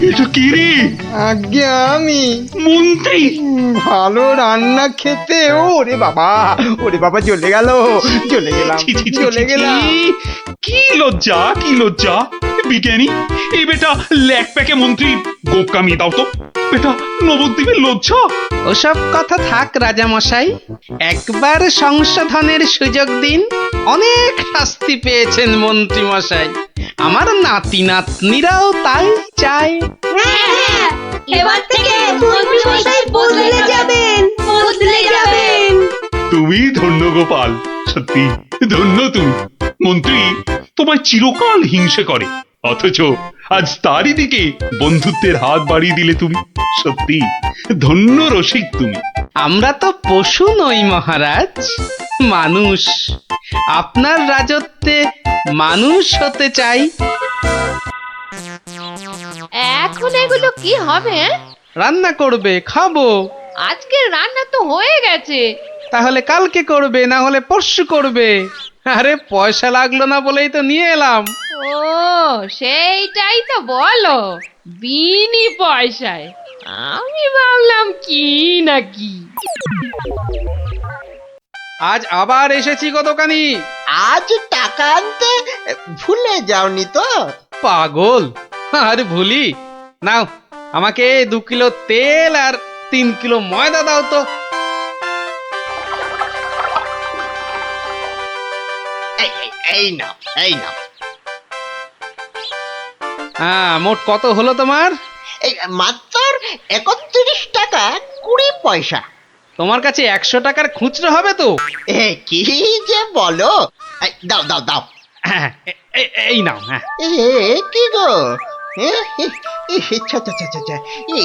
এটা কি রে? আজ্ঞে আমি মন্ত্রী। ভালো রান্না খেতে। ওরে বাবা, ওরে বাবা, চলে গেল, চলে গেলাম, ছি, ছি, ছি, চলে ছি, গেলাম। কি লজ্জা, কি লজ্জা! বিজ্ঞানী, এই বেটা ল্যাক প্যাকে মন্ত্রী গোপ কামিয়ে দাও তো। বেটা নবদ্বীপের লজ্জা। ওসব কথা থাক রাজামশাই, একবার সংশোধনের সুযোগ দিন। অনেক শাস্তি পেয়েছেন মন্ত্রী মশাই, আমার নাতি নাতনিরাও তাই চায়। এবার থেকে মন্ত্রী মশাই বদলে যাবেন, বদলে যাবেন। তুমি ধন্য গোপাল, সত্যি ধন্য তুমি। মন্ত্রী তোমায় চিরকাল হিংসে করে, অথচ আজ তারই দিকে বন্ধুত্বের হাত বাড়িয়ে দিলে তুমি। সত্যি ধন্য রসিক তুমি। আমরা তো পশু নই মহারাজ, মানুষ। আপনার রাজত্বে মানুষ হতে চাই। এখন এগুলো কি হবে? রান্না করবে, খাবো। আজকের রান্না তো হয়ে গেছে। তাহলে কালকে করবে, না হলে পরশু করবে। আরে পয়সা লাগলো না বলেই তো নিয়ে এলাম। ও সেইটাই তো বলো, বিনি পয়সায়। আমি ভাবলাম কি না কি। আজ আবার এসেছি গো দোকানি। আজ টাকা আনতে ভুলে যাওনি তো? পাগল, আর ভুলি? নাও, আমাকে 2 কিলো তেল আর 3 কিলো ময়দা দাও তো। এই নাও, এই নাও। হ্যাঁ, মোট কত হলো তোমার? এই মাত্র 31 টাকা 20 পয়সা। তোমার কাছে 100 টাকার খুচরো হবে তো? কি যে বলো! দাও দাও দাও। হ্যাঁ, এই নাও। হ্যাঁ, কি গো,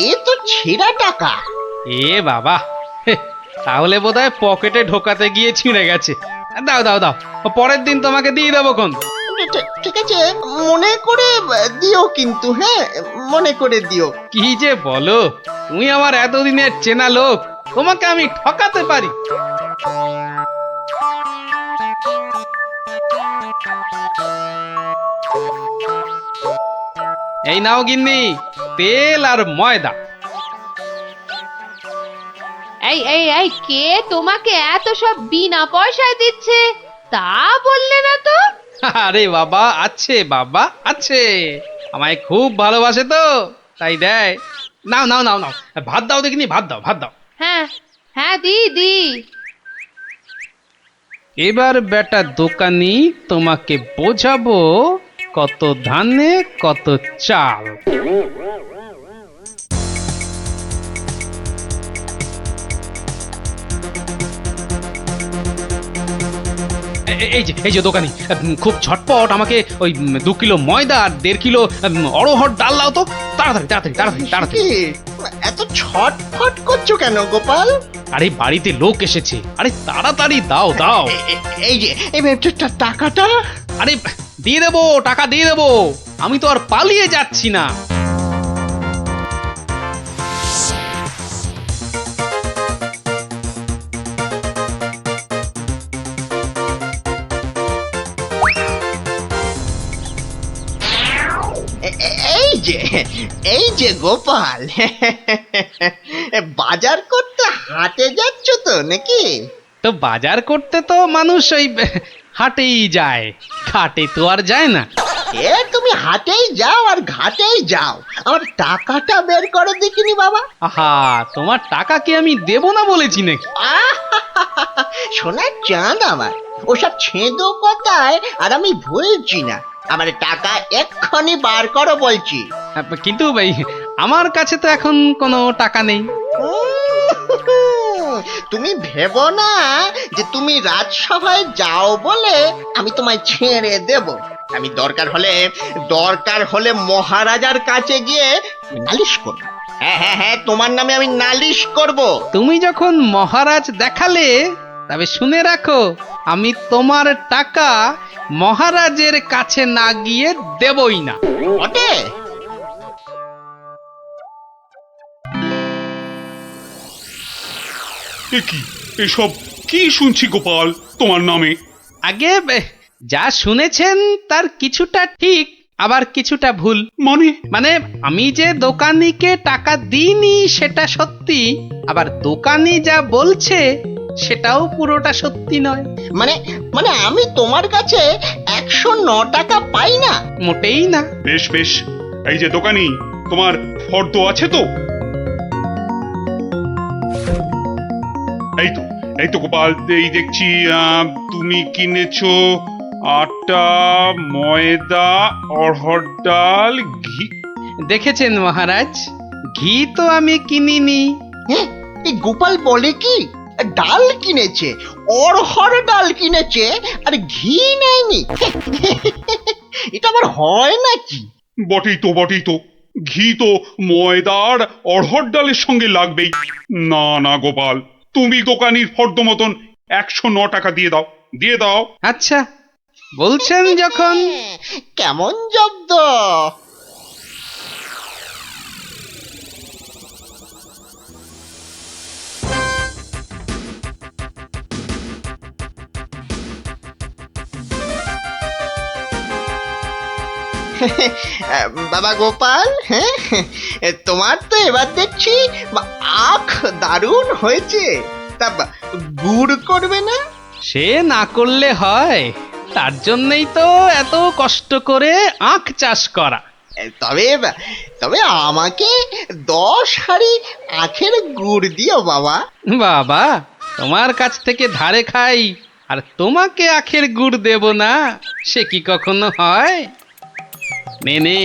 এ তো ছেঁড়া টাকা। এ বাবা, তাহলে বোধহয় পকেটে ঢোকাতে গিয়ে ছিঁড়ে গেছে। দাও দাও দাও, পরের দিন তোমাকে দিয়ে দেবো কোন। ঠিক আছে, মনে করে দিও কিন্তু। হ্যাঁ, মনে করে দিও। কি যে বলো, তুমি আমার এতদিনের চেনা লোক, তোমাকে আমি ঠকাতে পারি? এই নাও গিন্নি, তেল আর ময়দা। এই এই এই, কে তোমাকে এত সব বিনা পয়সায় দিচ্ছে তা বললে না তো? আরে বাবা, আছে বাবা, আছে। আমায় খুব ভালোবাসে তো, তাই দেয়। নাও নাও নাও নাও, ভাত দাও দেখিনি, ভাত দাও, ভাত দাও। হ্যাঁ হ্যাঁ, দি দি। এবার বেটা দোকানি, তোমাকে বোঝাবো কত ধানে কত চাল। এই যে দোকানি, খুব ঝটপট আমাকে ওই 2 কিলো ময়দা আর 1.5 কিলো অড়হর ডাল দাও তো। তাড়াতাড়ি তাড়াতাড়ি তাড়াতাড়ি তাড়াতাড়ি। এত ছটফট করছো কেন গোপাল? আরে বাড়িতে লোক এসেছে, আরে তাড়াতাড়ি দাও দাও। এই যে টাকাটা। আরে দিয়ে দেবো, টাকা দিয়ে দেবো, আমি তো আর পালিয়ে যাচ্ছি না। এই যে গোপাল, বাজার করতে হাটে যাচ্ছ তো নাকি? তো বাজার করতে তো মানুষ ওই হাটেই যায়, ঘাটে তো আর যায় না। তুমি হাটেই যাও আর ঘাটেই যাও, আমার টাকাটা বের করো দেখিনি বাবা। আহা, তোমার টাকা কি আমি দেব না বলেছি নাকি? সোনার চাঁদ আমার, ওসব ছেঁদো কথায় আর আমি ভুলছি না। আমার টাকা এক্ষুনি বার করো বলছি। কিন্তু ভাই, আমার কাছে তো এখন কোনো টাকা নেই। তুমি ভেবো না যে তুমি রাজসভায় যাও বলে আমি তোমায় ছেড়ে দেব। আমি দরকার হলে মহারাজার কাছে গিয়ে নালিশ করব। হ্যাঁ, তোমার নামে আমি নালিশ করব। তুমি যখন মহারাজ দেখালে, তবে শুনে রাখো, আমি তোমার টাকা মহারাজের কাছে না গিয়ে দেবই না। ওটে এসব কি শুনছি গোপাল তোমার নামে? আগে যা শুনেছেন তার কিছুটা ঠিক, আবার কিছুটা ভুল। মানে আমি যে দোকানিকে টাকা দিইনি সেটা সত্যি, আবার দোকানি যা বলছে সেটাও পুরোটা সত্যি নয়। মানে আমি তোমার কাছে 109 টাকা পাই না? মোটেই না। বেশ বেশ, এই যে দোকানি, তোমার ফর্দ আছে তো? এই তো গোপাল, এই দেখছি তুমি কিনেছো আটা, ময়দা, অড়হর ডাল, ঘি। দেখেছেন মহারাজ, ঘি তো আমি কিনিনি। এই গোপাল বলে কি, ডাল কিনেছে, অড়হর ডাল কিনেছে, আর ঘি নেয়নি? এটা আবার হয় নাকি? বটেই তো, ঘি তো ময়দার অড়হর ডালের সঙ্গে লাগবেই। না গোপাল, তুমি দোকানির ফর্দ মতন 109 টাকা দিয়ে দাও, দিয়ে দাও। আচ্ছা বলছেন যখন। কেমন জব্দ? বাবা গোপাল, হ্যাঁ তোমার তো এবার দেখছি আখ দারুণ হয়েছে। তা গুড় করবে না? সে না করলে হয়, তার জন্যই তো এত কষ্ট করে আখ চাষ করা। তবে তবে আমাকে 10 হাঁড়ি আখের গুড় দিও বাবা। বাবা, তোমার কাছ থেকে ধারে খাই আর তোমাকে আখের গুড় দেব না, সে কি কখনো হয়? নে নে,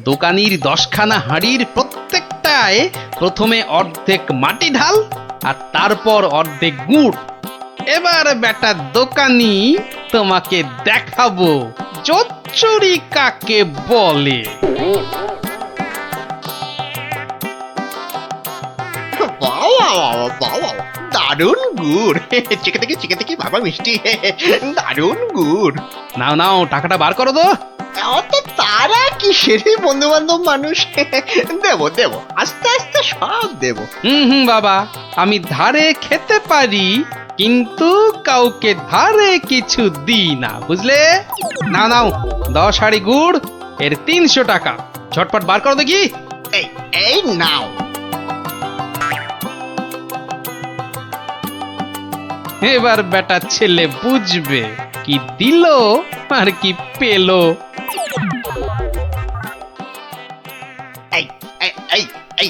দোকানির 10খানা হাঁড়ির প্রত্যেকটায় প্রথমে অর্ধেক মাটি ঢাল আর তারপর অর্ধেক গুড়। এবার বেটা দোকানি, তোমাকে দেখাবো জোচ্চুরি কাকে বলে। বাবা বাবা, দারুণ গুড়, চিকে থেকে বাবা মিষ্টি, দারুণ গুড়। নাও নাও, টাকাটা বার করো তো। অত তারা কিসের বন্ধু বান্ধব মানুষ, দেবো দেবো, আস্তে আস্তে সব দেবো। হুম বাবা, আমি ধারে খেতে পারি কিন্তু কাউকে ধারে কিছু দিই না, বুঝলে? নাও নাও, 10 হাঁড়ি গুড়, এর 300 টাকা। ঝটপট বার করো দেখি। এই এই নাও। এবার বেটা ছেলে বুঝবে কি দিল আর কি পেলো। এই এই এই এই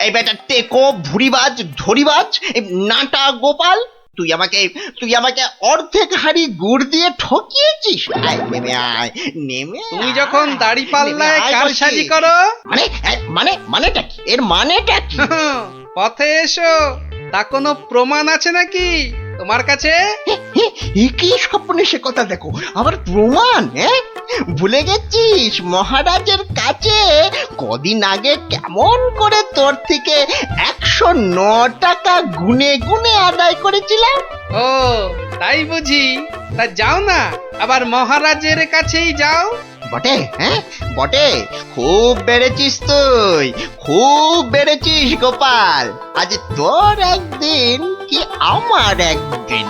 এই বেটা টেকো, ভুরিবাজ, ধরিবাজ, নাটা গোপাল, তুই আমাকে অর্ধেক হাঁড়ি গুড় দিয়ে ঠকিয়েছিস। আয় নেমে আয়, নেমে তুমি যখন দাড়ি পাল্লায় কারসাজি করো, মানেটা কি? এর মানেটা কি? পথে এসো, তা কোনো প্রমাণ আছে নাকি তোমার কাছে? কি স্বপ্নে সে কথা, দেখো আবার প্রমাণ? ভুলে গেছিস মহারাজের কাছে কদিন আগে কেমন করে তোর থেকে 109 টাকা গুনে গুনে আদায় করেছিলাম? ও তাই বুঝি? তা যাও না, আবার মহারাজের কাছেই যাও। বটে, হ্যাঁ বটে, খুব বেড়েছিস তুই, খুব বেড়েছিস গোপাল। আজ তোর একদিন কি আমার একদিন।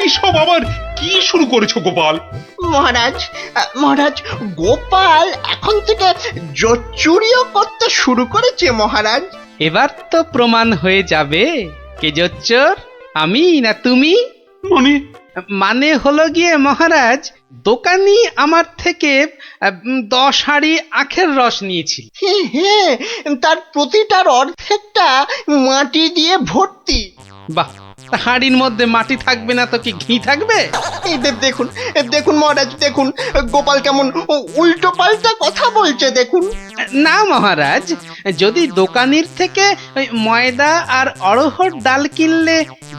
এসব আবার কি শুরু করেছো গোপাল? মহারাজ গোপাল এখন থেকে জোচ্চুরিও করতে শুরু করেছে মহারাজ। এবার তো প্রমাণ হয়ে যাবে কে জোচ্চোর, আমি না তুমি। মানে হলো গিয়ে মহারাজ, দোকানি আমার থেকে 10 হাঁড়ি আখের রস নিয়েছিল। হ্যাঁ, তার প্রতিটার অর্ধেকটা মাটি দিয়ে ভর্তি। বাহ, হাঁড়ির মধ্যে মাটি থাকবে না তো কি ঘি থাকবে? এই দেখুন দেখুন মহারাজ, দেখুন গোপাল কেমন উল্টো পাল্টা কথা বলছে, দেখুন। না মহারাজ, যদি দোকানির থেকে ওই ময়দা আর অড়হর ডাল কিনলে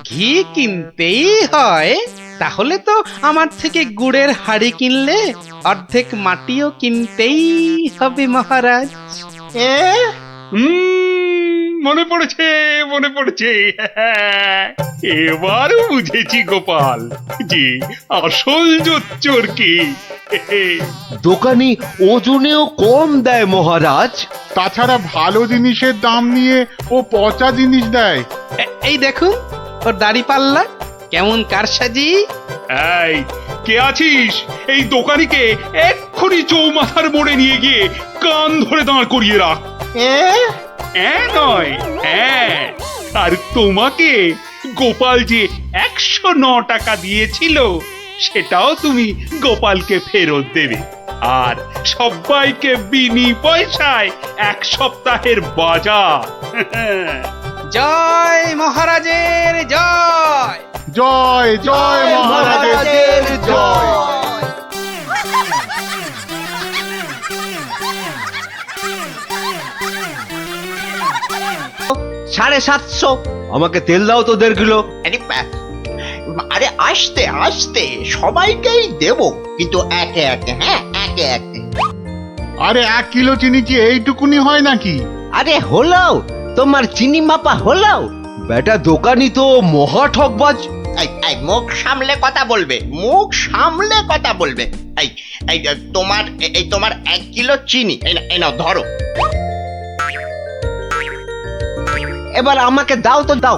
ঘি কিনতেই হয়, তাহলে তো আমার থেকে গুড়ের হাঁড়ি কিনলে অর্ধেক মাটিও কিনতেই হবে মহারাজ। মনে পড়েছে, এবার বুঝেছি গোপাল যে আসল জোচ্চোর কে। দোকানি ওজনেও কম দেয় মহারাজ। তাছাড়া ভালো জিনিসের দাম নিয়ে ও পচা জিনিস দেয়। এই দেখুন ওর দাড়ি পাল্লা কেমন কারসাজি। এই কে আছিস? এই দোকানিকে এক্ষুনি চৌমাথার মোড়ে নিয়ে গিয়ে কান ধরে দাঁড় করিয়ে রাখ। নয়, হ্যাঁ। আর তোমাকে গোপাল যে 109 টাকা দিয়েছিল সেটাও তুমি গোপালকে ফেরত দেবে, আর সবাইকে বিনি পয়সায় 1 সপ্তাহের বাজার। জয় মহারাজের জয়, জয় জয় মহারাজের জয়। 750। আমাকে তেল দাও তো 1.5 কিলো। আরে আস্তে আস্তে সবাইকেই দেব, কিন্তু একে একে, হ্যাঁ একে একে। আরে 1 কিলো চিনি কি এইটুকুনি হয় নাকি? আরে হলো, তোমার চিনি মাপা হলো। বেটা দোকানি তো মহা ঠকবাজ। এই মুখ সামলে কথা বলবে, মুখ সামলে কথা বলবে। এই এই তোমার 1 কিলো চিনি, এই নাও ধরো। এবার আমাকে দাও তো দাও।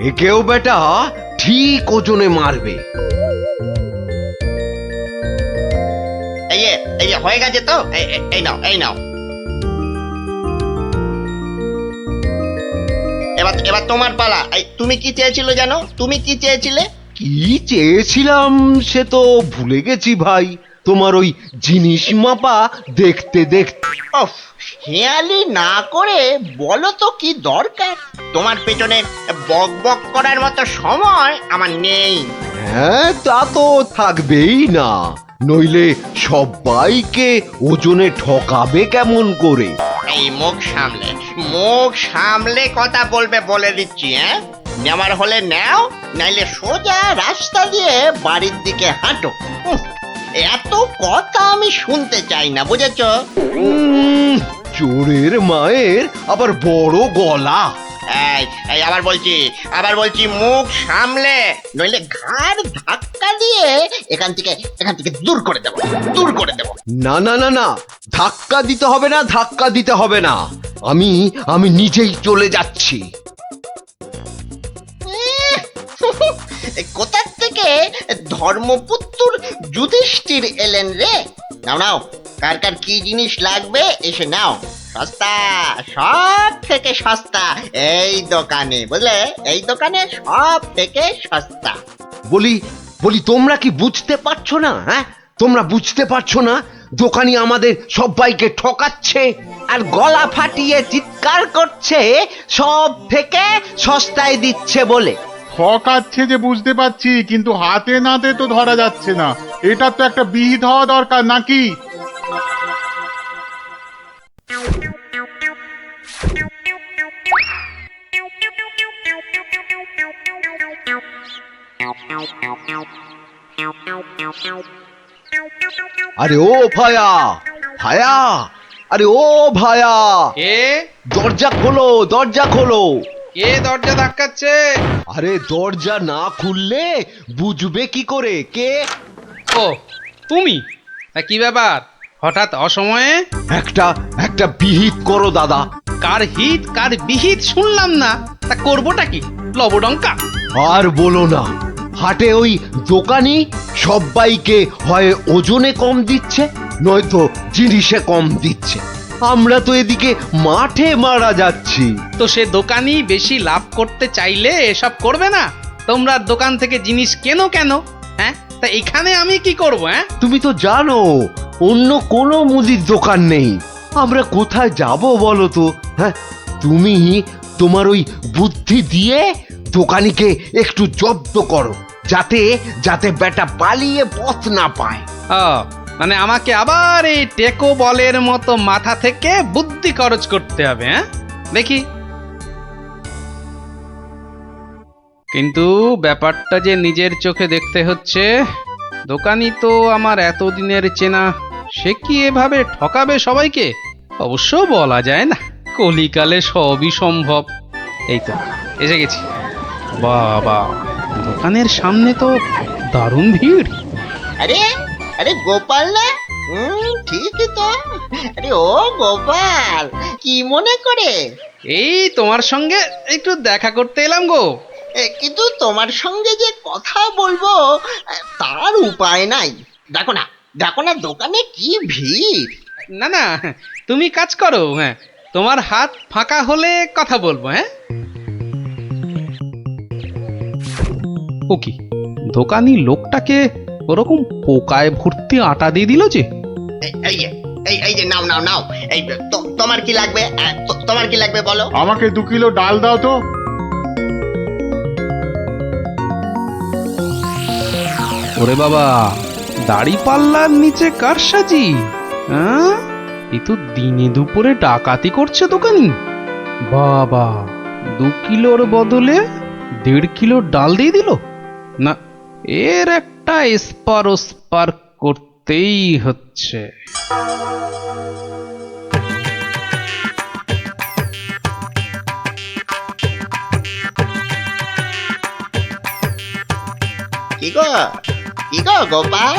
একেও বেটা ঠিক ওজনে মারবে। এই যে হয়ে গেছে তো, এই নাও এই নাও। এবার তোমার পালা। তুমি কি চেয়েছিলে জানো? তুমি কি চেয়েছিলে? কি চেয়েছিলাম সে তো ভুলে গেছি ভাই। তোমার ওই জিনিস মাপা দেখতে দেখতে। অফ, হেয়ালি না করে বলো তো কি দরকার? তোমার পেছনে বক বক করার মতো সময় আমার নেই। হ্যাঁ তা তো থাকবেই না, নইলে সবাইকে ওজনে ঠকাবে কেমন করে? এই মুখ সামলে কথা বলবে বলে দিচ্ছি। হ্যাঁ, নেওয়ার হলে নাও, নাইলে সোজা রাস্তা দিয়ে বাড়ির দিকে হাঁটো। এত কথা আমি শুনতে চাই না, বুঝেছো? চোরের মায়ের আবার বড় গলা। এই আবার বলছি মুখ সামলে, নইলে ঘাড় ধাক্কা দিয়ে এখান থেকে দূর করে দেবো। না না না না, ধাক্কা দিতে হবে না, ধাক্কা দিতে হবে না। আমি নিজেই চলে যাচ্ছি। কোথা থেকে ধর্মপুত্র যুধিষ্ঠির এলেন রে? নাও কার কার কি জিনিস লাগবে এসে নাও। সস্তা, সব থেকে সস্তা এই দোকানে, বুঝলে? এই দোকানে সব থেকে সস্তা। বলি তোমরা কি বুঝতে পারছো না? হ্যাঁ, তোমরা বুঝতে পারছো না দোকানি আমাদের সবাইকে ঠকাচ্ছে আর গলা ফাটিয়ে চিৎকার করছে সব থেকে সস্তায় দিচ্ছে বলে। ঠকাচ্ছে যে বুঝতে পারছি, কিন্তু হাতে নাতে তো ধরা যাচ্ছে না। এটা তো একটা বিহিত হওয়া দরকার নাকি? আরে ও ভায়া, আরে ও ভায়া, কে দরজা খোলো, দরজা খোলো। কে দরজা ধাক্কাচ্ছে? আরে দরজা না খুললে বুঝবে কি করে কে? ও তুমি? তা কি ব্যাপার হঠাৎ অসময়ে? একটা বিহিত করো দাদা। কার হিত কার বিহিত শুনলাম না, তা করবোটা কি? লবডঙ্কা? আর বলো না, হাটে ওই দোকানি সবাইকে হয় ওজনে কম দিচ্ছে, নয়তো জিনিসে কম দিচ্ছে। আমরা তো এদিকে মাঠে মারা যাচ্ছি। তো সে দোকানি বেশি লাভ করতে চাইলে এসব করবে না? তোমরা দোকান থেকে জিনিস কেন? হ্যাঁ, তা এখানে আমি কি করব? হ্যাঁ, তুমি তো জানো অন্য কোনো মুদির দোকান নেই। আমরা কোথায় যাব বলো তো? হ্যাঁ, তুমি তোমার ওই বুদ্ধি দিয়ে দোকানিকে একটু জব্দ করো, যাতে বেটা পালিয়ে পথ না পায়। মানে আমাকে আবার এই টেকো বলের মতো মাথা থেকে বুদ্ধি খরচ করতে হবে? হ্যাঁ, দেখি। কিন্তু ব্যাপারটা যে নিজের চোখে দেখতে হচ্ছে। দোকানি তো আমার এতদিনের চেনা, সে কি এভাবে ঠকাবে সবাইকে? অবশ্য বলা যায় না, কলিকালে সবই সম্ভব। এই তো এসে গেছি। বাবা, দোকানের সামনে তো দারুণ ভিড়। আরে গোপাল না? ঠিকই তো। আরে ও গোপাল, কি মনে করে? এই তোমার সঙ্গে একটু দেখা করতে এলাম গো। কিন্তু তোমার সঙ্গে যে কথা বলবো তার উপায় নাই। দেখো না দোকানে কি ভিড়। না, তুমি কাজ করো। হ্যাঁ, তোমার হাত ফাঁকা হলে কথা বলবো। হ্যাঁ, ও কি দোকানি লোকটাকে ওরকম পোকায় ভর্তি আটা দিয়ে দিল যে? এই যে নাও। এই তোমার কি লাগবে? তোমার কি লাগবে বলো? আমাকে 2 কিলো ডাল দাও তো। ওরে বাবা, দাড়ি পাল্লার নিচে কারসাজি। হ্যাঁ, এ তো দিনে দুপুরে ডাকাতি করছে দোকানি। বাবা, 2 কিলোর বদলে 1.5 কিলো ডাল দিয়ে দিল। এর একটা এসপার ওসপার করতেই হচ্ছে। কি গো গোপাল,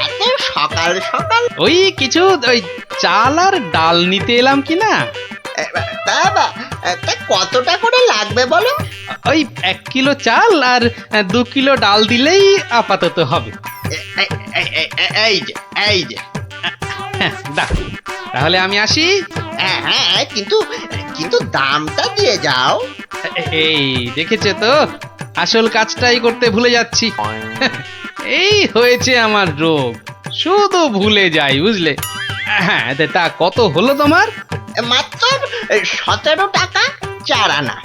এত সকাল সকাল? ওই কিছু ওই চাল আর ডাল নিতে এলাম কি না। বাবা, তা কতটা করে লাগবে বলো? ওই 1 কিলো চাল আর 2 কিলো ডাল দিলেই আপাতত হবে। এই যে হ্যাঁ, দাও। তাহলে আমি আসি। হ্যাঁ, কিন্তু দামটা দিয়ে যাও। এই দেখেছে তো, আসল কাজটাই করতে ভুলে যাচ্ছি। এই হয়েছে আমার রোগ, শুধু ভুলে যাই, বুঝলে। হ্যাঁ, তা কত হলো তোমার? মাত্র 17 টাকা 4 আনা।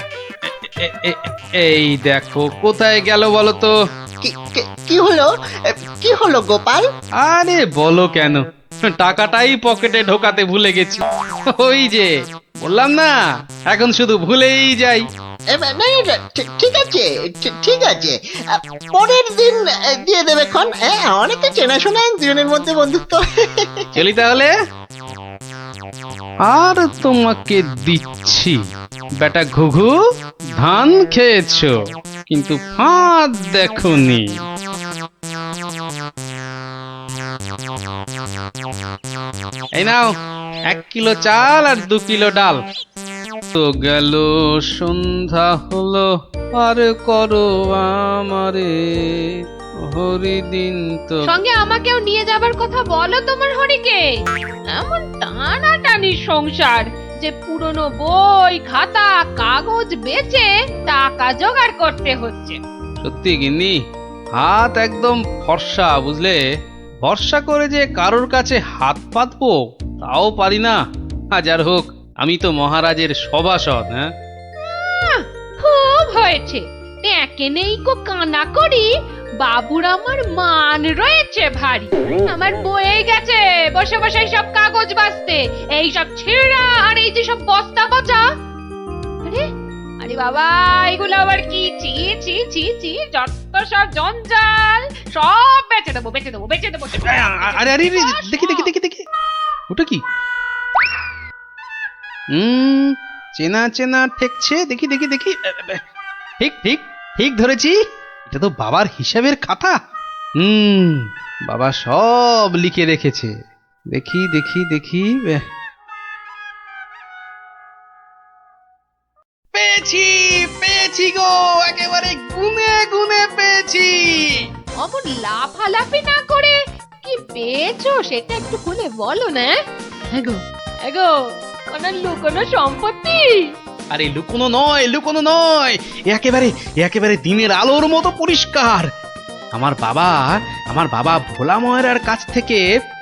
এই দেখো, কোথায় গেল বলো তো? কি হলো গোপাল? আরে বলো কেন, টাকাটাই পকেটে ঢোকাতে ভুলে গেছি। ওই যে বললাম না, এখন শুধু ভুলেই যাই। ঠিক আছে, পরের দিন দিয়ে দেবে খন। অনেকে চেনাশোনা, দুজনের মধ্যে বন্ধুত্ব। চলি তাহলে। আর তোমাকে দিচ্ছি বেটা ঘুঘু, ধান খেয়েছো কিন্তু ফাঁদ দেখোনি। এই নাও 1 কিলো চাল আর 2 কিলো ডাল। তো গেল সন্ধ্যা হলো, আর করো আমারে হরিদিন। তো সঙ্গে আমাকেও নিয়ে যাবার কথা বলো তোমার হরিকে। এমন টানাটানি সংসার যে পুরনো বই খাতা কাগজ বেচে টাকা জোগাড় করতে হচ্ছে। সত্যি গিন্নি, হাত একদম ফর্সা, বুঝলে। ভরসা করে যে কারোর কাছে হাত পাতবো তাও পারি না। হাজার হোক, আমি তো মহারাজের সভাসদ। হ্যাঁ, খুব হয়েছে। একে নেই কো কানা করি, বাবুর আমার মান রয়েছে ভারী। আমার বয়ে গেছে বসে বসে সব কাগজ বাঁচতে, এই সব ছেঁড়া আর এই যে সব বস্তা পচা। আরে আরে বাবা, এগুলো আবার কি? চি চি চি চি, যত সব জঞ্জাল, সব বেচে দেবো। আরে আরে দেখি দেখি দেখি দেখি, ওটা কি? চেনা চেনা ঠেকছে। দেখি দেখি দেখি, ঠিক ঠিক ঠিক ধরেছি, এটা তো বাবার হিসাবের খাতা। বাবা সব লিখে রেখেছে। দেখি দেখি দেখি, পেয়েছি পেয়েছি গো, একেবারে গুনে গুনে পেয়েছি। অমন লাফালাফি না করে কি পেয়েছো সেটা একটু খুলে বলো না। এগো কোনো লুকোনো সম্পত্তি? আরে লুকোনো নয়, একেবারে দিনের আলোর মতো পরিষ্কার। আমার বাবা ভোলা ময়রার কাছ থেকে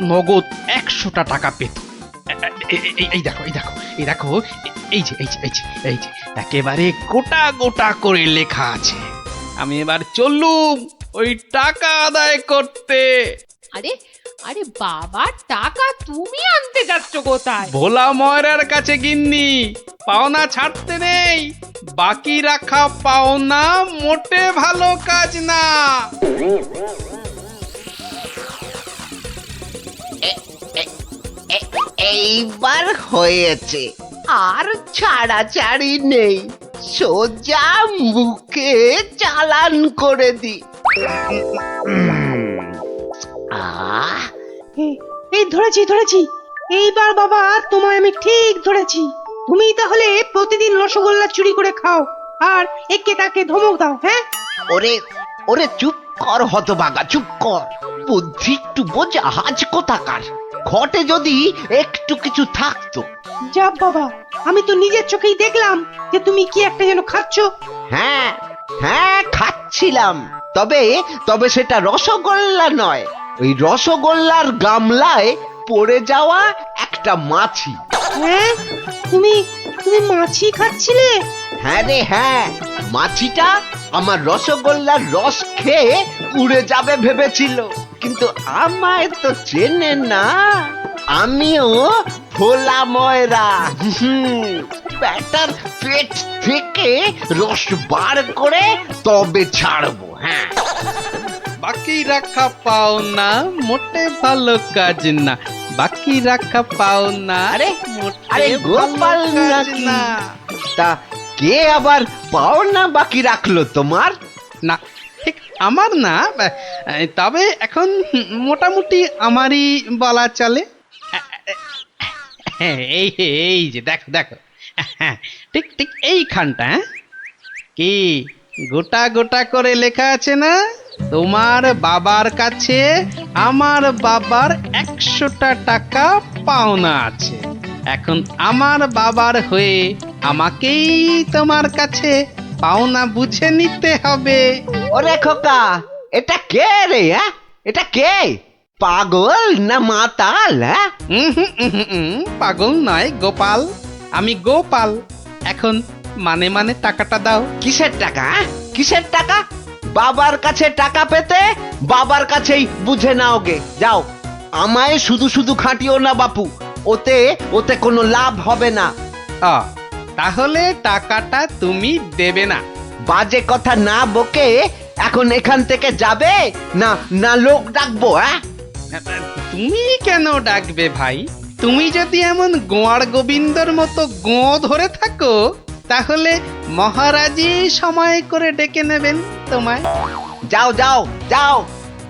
নগদ 100টা টাকা পেত। এই দেখো, এই যে একেবারে গোটা গোটা করে লেখা আছে। আমি এবার চললুম ওই টাকা আদায় করতে। আরে আরে বাবা, টাকা তুমি আনতে যাচ্ছ কোথায়? ভোলা ময়রার কাছে গিন্নি। পাওনা ছাড়তে নেই, বাকি রাখা পাওনা মোটে ভালো কাজ না। এইবার হয়েছে, আর ছাড়াছাড়ি নেই, সোজা মুখে চালান করে দি। এই ধরেছি। এইবার বাবা তোমায় আমি ঠিক ধরেছি। তুমি তাহলে প্রতিদিন রসগোল্লা চুরি করে খাও আর একে তাকে ধমক দাও। হ্যাঁ, ওরে চুপ কর হতভাগা, চুপ কর। বুদ্ধি একটু বোঝা, হাজ কোথাকার। ঘটে যদি একটু কিছু থাকতো। যা বাবা, আমি তো নিজের চোখেই দেখলাম যে তুমি কি একটা যেন খাচ্ছ। হ্যাঁ খাচ্ছিলাম, তবে সেটা রসগোল্লা নয়, ওই রসগোল্লার গামলায় পড়ে যাওয়া একটা মাছি। হ্যাঁ, তুমি মাছি খাচ্ছিলে? হ্যাঁ রে হ্যাঁ, মাছিটা আমার রসগোল্লার রস খেয়ে উড়ে যাবে ভেবেছিল, কিন্তু আমায় তো চেনে না। আমিও ভোলা ময়রা। ব্যাটার পেট থেকে রস বার করে তবে ছাড়বো। হ্যাঁ, বাকি রাখা পাওনা মোটে ভালো কাজ না, বাকি রাখা পাওনা আরে, মোটে আরে গোপাল ভালো কাজ নাকি? না। তা কে আবার পাওনা বাকি রাখলো তোমার? না, ঠিক আমার না, তবে এখন মোটামুটি আমারই বলা চলে। এই এই যে দেখো দেখো, ঠিক ঠিক এইখানটা, কি গোটা গোটা করে লেখা আছে না, তোমার বাবার কাছে আমার বাবার 100টা টাকা পাওনা আছে। এখন আমার বাবার হয়ে আমাকেই তোমার কাছে পাওনা বুঝে নিতে হবে। ওরে খোকা, এটা কে রে? হ্যাঁ, এটা কে? পাগল না মাতাল? হ্যাঁ, পাগল নয় গোপাল, আমি গোপাল। এখন মানে মানে টাকাটা দাও। কিসের টাকা? কিসের টাকা? বাবার কাছে টাকা পেতে বাবার কাছেই বুঝে নাও গে, যাও। আমায় শুধু শুধু খাটিও না বাপু, ওতে ওতে কোনো লাভ হবে না। তাহলে টাকাটা তুমি দেবে না? বাজে কথা না বকে এখন এখান থেকে যাবে না না লোক ডাকবো? হ্যাঁ, তুমি কেন ডাকবে ভাই? তুমি যদি এমন গোয়ার গোবিন্দর মতো গো ধরে থাকো, তাহলে মহারাজই সময় করে ডেকে নেবেন তোমায়। যাও যাও যাও,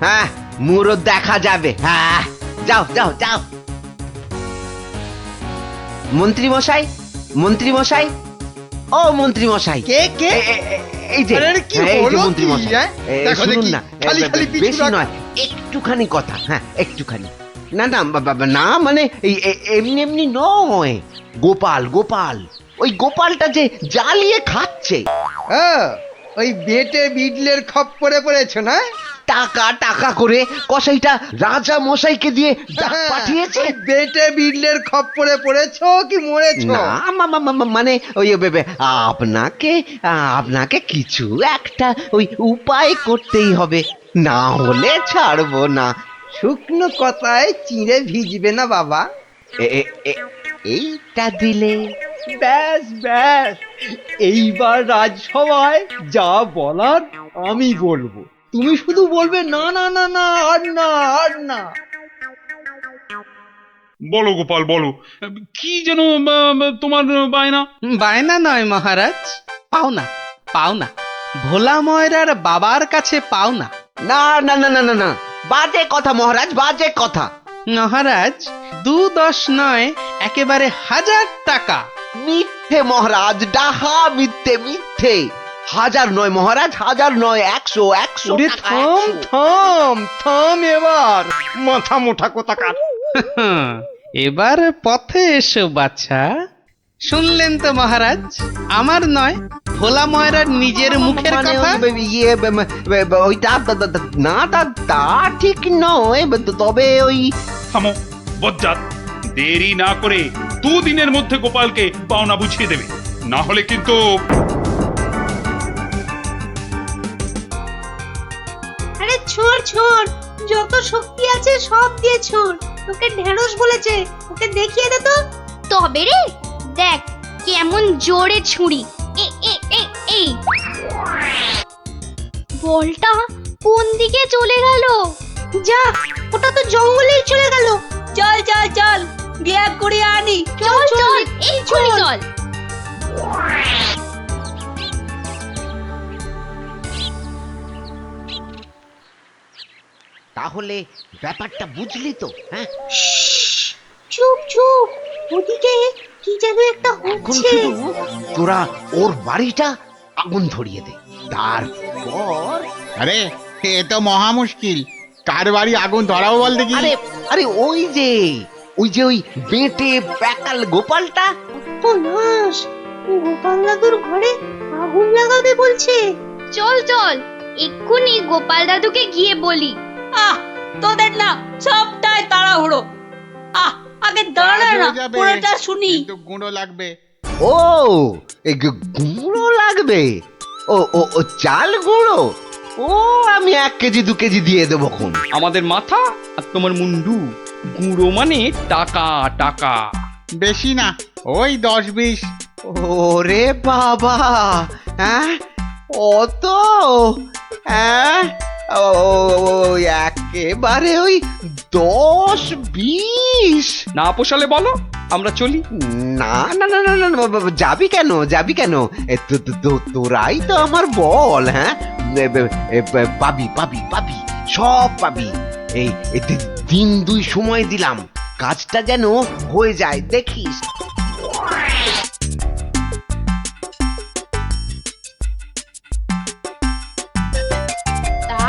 হ্যাঁ মুরো দেখা যাবে। হ্যাঁ, যাও যাও যাও। মন্ত্রী মশাই, মন্ত্রী মশাই, ও মন্ত্রী মশাই। কে কে? এই যে আরে কি এই যে হলো মন্ত্রী কি, মশাই, হ্যাঁ? দেখো শুনুন দেখি, না, খালি খালি পিছু বেশি রাখ। নয়, একটুখানি কথা। হ্যাঁ, একটুখানি। না না না, মানে এমনি এমনি নয়। গোপাল গোপাল, ওই গোপালটা যে জ্বালিয়ে খাচ্ছে। ওই বেটে বিডলের খপ্পরে পড়েছো না? টাকা টাকা করে কসাইটা রাজা মশাইকে দিয়ে ডাক পাঠিয়েছে। ওই বেটে বিডলের খপ্পরে পড়েছো কি মরেছো? না মানে ওই আপনাকে আপনাকে কিছু একটা ওই উপায় করতেই হবে, না হলে ছাড়বো না। শুকনো কথায় চিঁড়ে ভিজবে না বাবা। এইটা দিলে ব্যাস ব্যাস, এইবার রাজসভায় যা বলার আমি বলবো, তুমি শুধু বলবে না না না না, আর না আর না। বলো গোপাল বলো, কি যেন তোমার বায়না? বায়না নয় মহারাজ, পাওনা পাওনা, ভোলা ময়রার বাবার কাছে পাওনা। না না না না না না, বাজে কথা মহারাজ, বাজে কথা। মহারাজ 2-10 নয়, একেবারে 1000 টাকা। মিথ্যে মহারাজ, ডাহা মিথ্যে মিথ্যে। 1000 নয় মহারাজ, 1000 নয়, 100 100 ওরে টাকা, থাম 100। থাম থাম, এবার মাথা মোটা কোথাকার। এবার পথে এসো বাছা। শুনলেন তো মহারাজ, আমার নয়, ভোলা ময়রার নিজের মুখের মানে কথা। ওইটা না, তা ঠিক নয়, তবে ওই থামো বজ্জাত, দেরি না করে 2 দিনের মধ্যে গোপালকে পাওনা বুঝিয়ে দেবে, না হলে কিন্তু। আরে ছোড় ছোড়, যত শক্তি আছে সব দিয়ে ছোড়। তোকে ঢেঁড়স বলেছে, ওকে দেখিয়ে দে তো। তবে রে, দেখ কেমন জোরে ছুরি। এই বলটা কোন দিকে চলে গেল? যা, ওটা তো জঙ্গলেই চলে গেল। চল চল চল, ব্যাগ করে আনি। চল চল, এই ছুরি চল। তাহলে ব্যাপারটা বুঝলি তো? হ্যাঁ, চুপ চুপ, ওদিকে কি যেন একটা এখন হচ্ছে। শুধু তোরা ওর বাড়িটা আগুন ধরিয়ে দে, তারপর। আরে এ তো মহা মুশকিল, কার বাড়ি আগুন ধরাবো বল দেখি। আরে আরে ওই যে ওই বেটে প্যাকাল গোপালটা। তো নাশ, গোপাল দাদুর ঘরে আগুন লাগাবে বলছে। চল চল, এক্ষুনি গোপাল দাদুকে গিয়ে বলি। তোদের না সবটাই তাড়াহুড়ো। আগে দাঁড়া না, পুরোটা শুনি। কিন্তু গুঁড়ো লাগবে। ও, এই গুঁড়ো লাগবে? ও ও ও চাল গুঁড়ো? ও, আমি 1 কেজি 2 কেজি দিয়ে দেবো খন। আমাদের মাথা আর তোমার মুন্ডু, গুঁড়ো মানে টাকা টাকা। বেশি না, ওই 10-20। ওরে বাবা, হ্যাঁ অত? হ্যাঁ, একেবারে ওই 10-20। না পোষালে বলো, আমরা চলি। না না না না না না, যাবি কেন, যাবি কেন? তোরাই তো আমার বল, হ্যাঁ? পাবি পাবি পাবি, সব পাবি। এই দিন 2 সময় দিলাম, কাজটা যেন হয়ে যায়, দেখিস।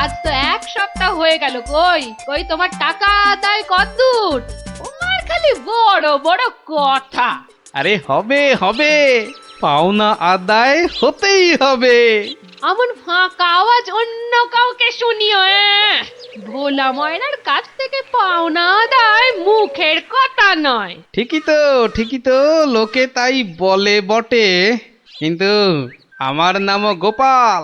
আজ তো 1 সপ্তাহ হয়ে গেল, কই কই তোমার টাকা আদায় কতদূর? তোমার খালি বড় বড় কথা। আরে হবে হবে, পাওনা আদায় হতেই হবে। এমন ফাঁকা আওয়াজ অন্য কাউকে শুনিও। ভোলা ময়নার কাছ থেকে পাওনা আদায় মুখের কথা নয়। ঠিকই তো, লোকে তাই বলে বটে, কিন্তু আমার নামও গোপাল।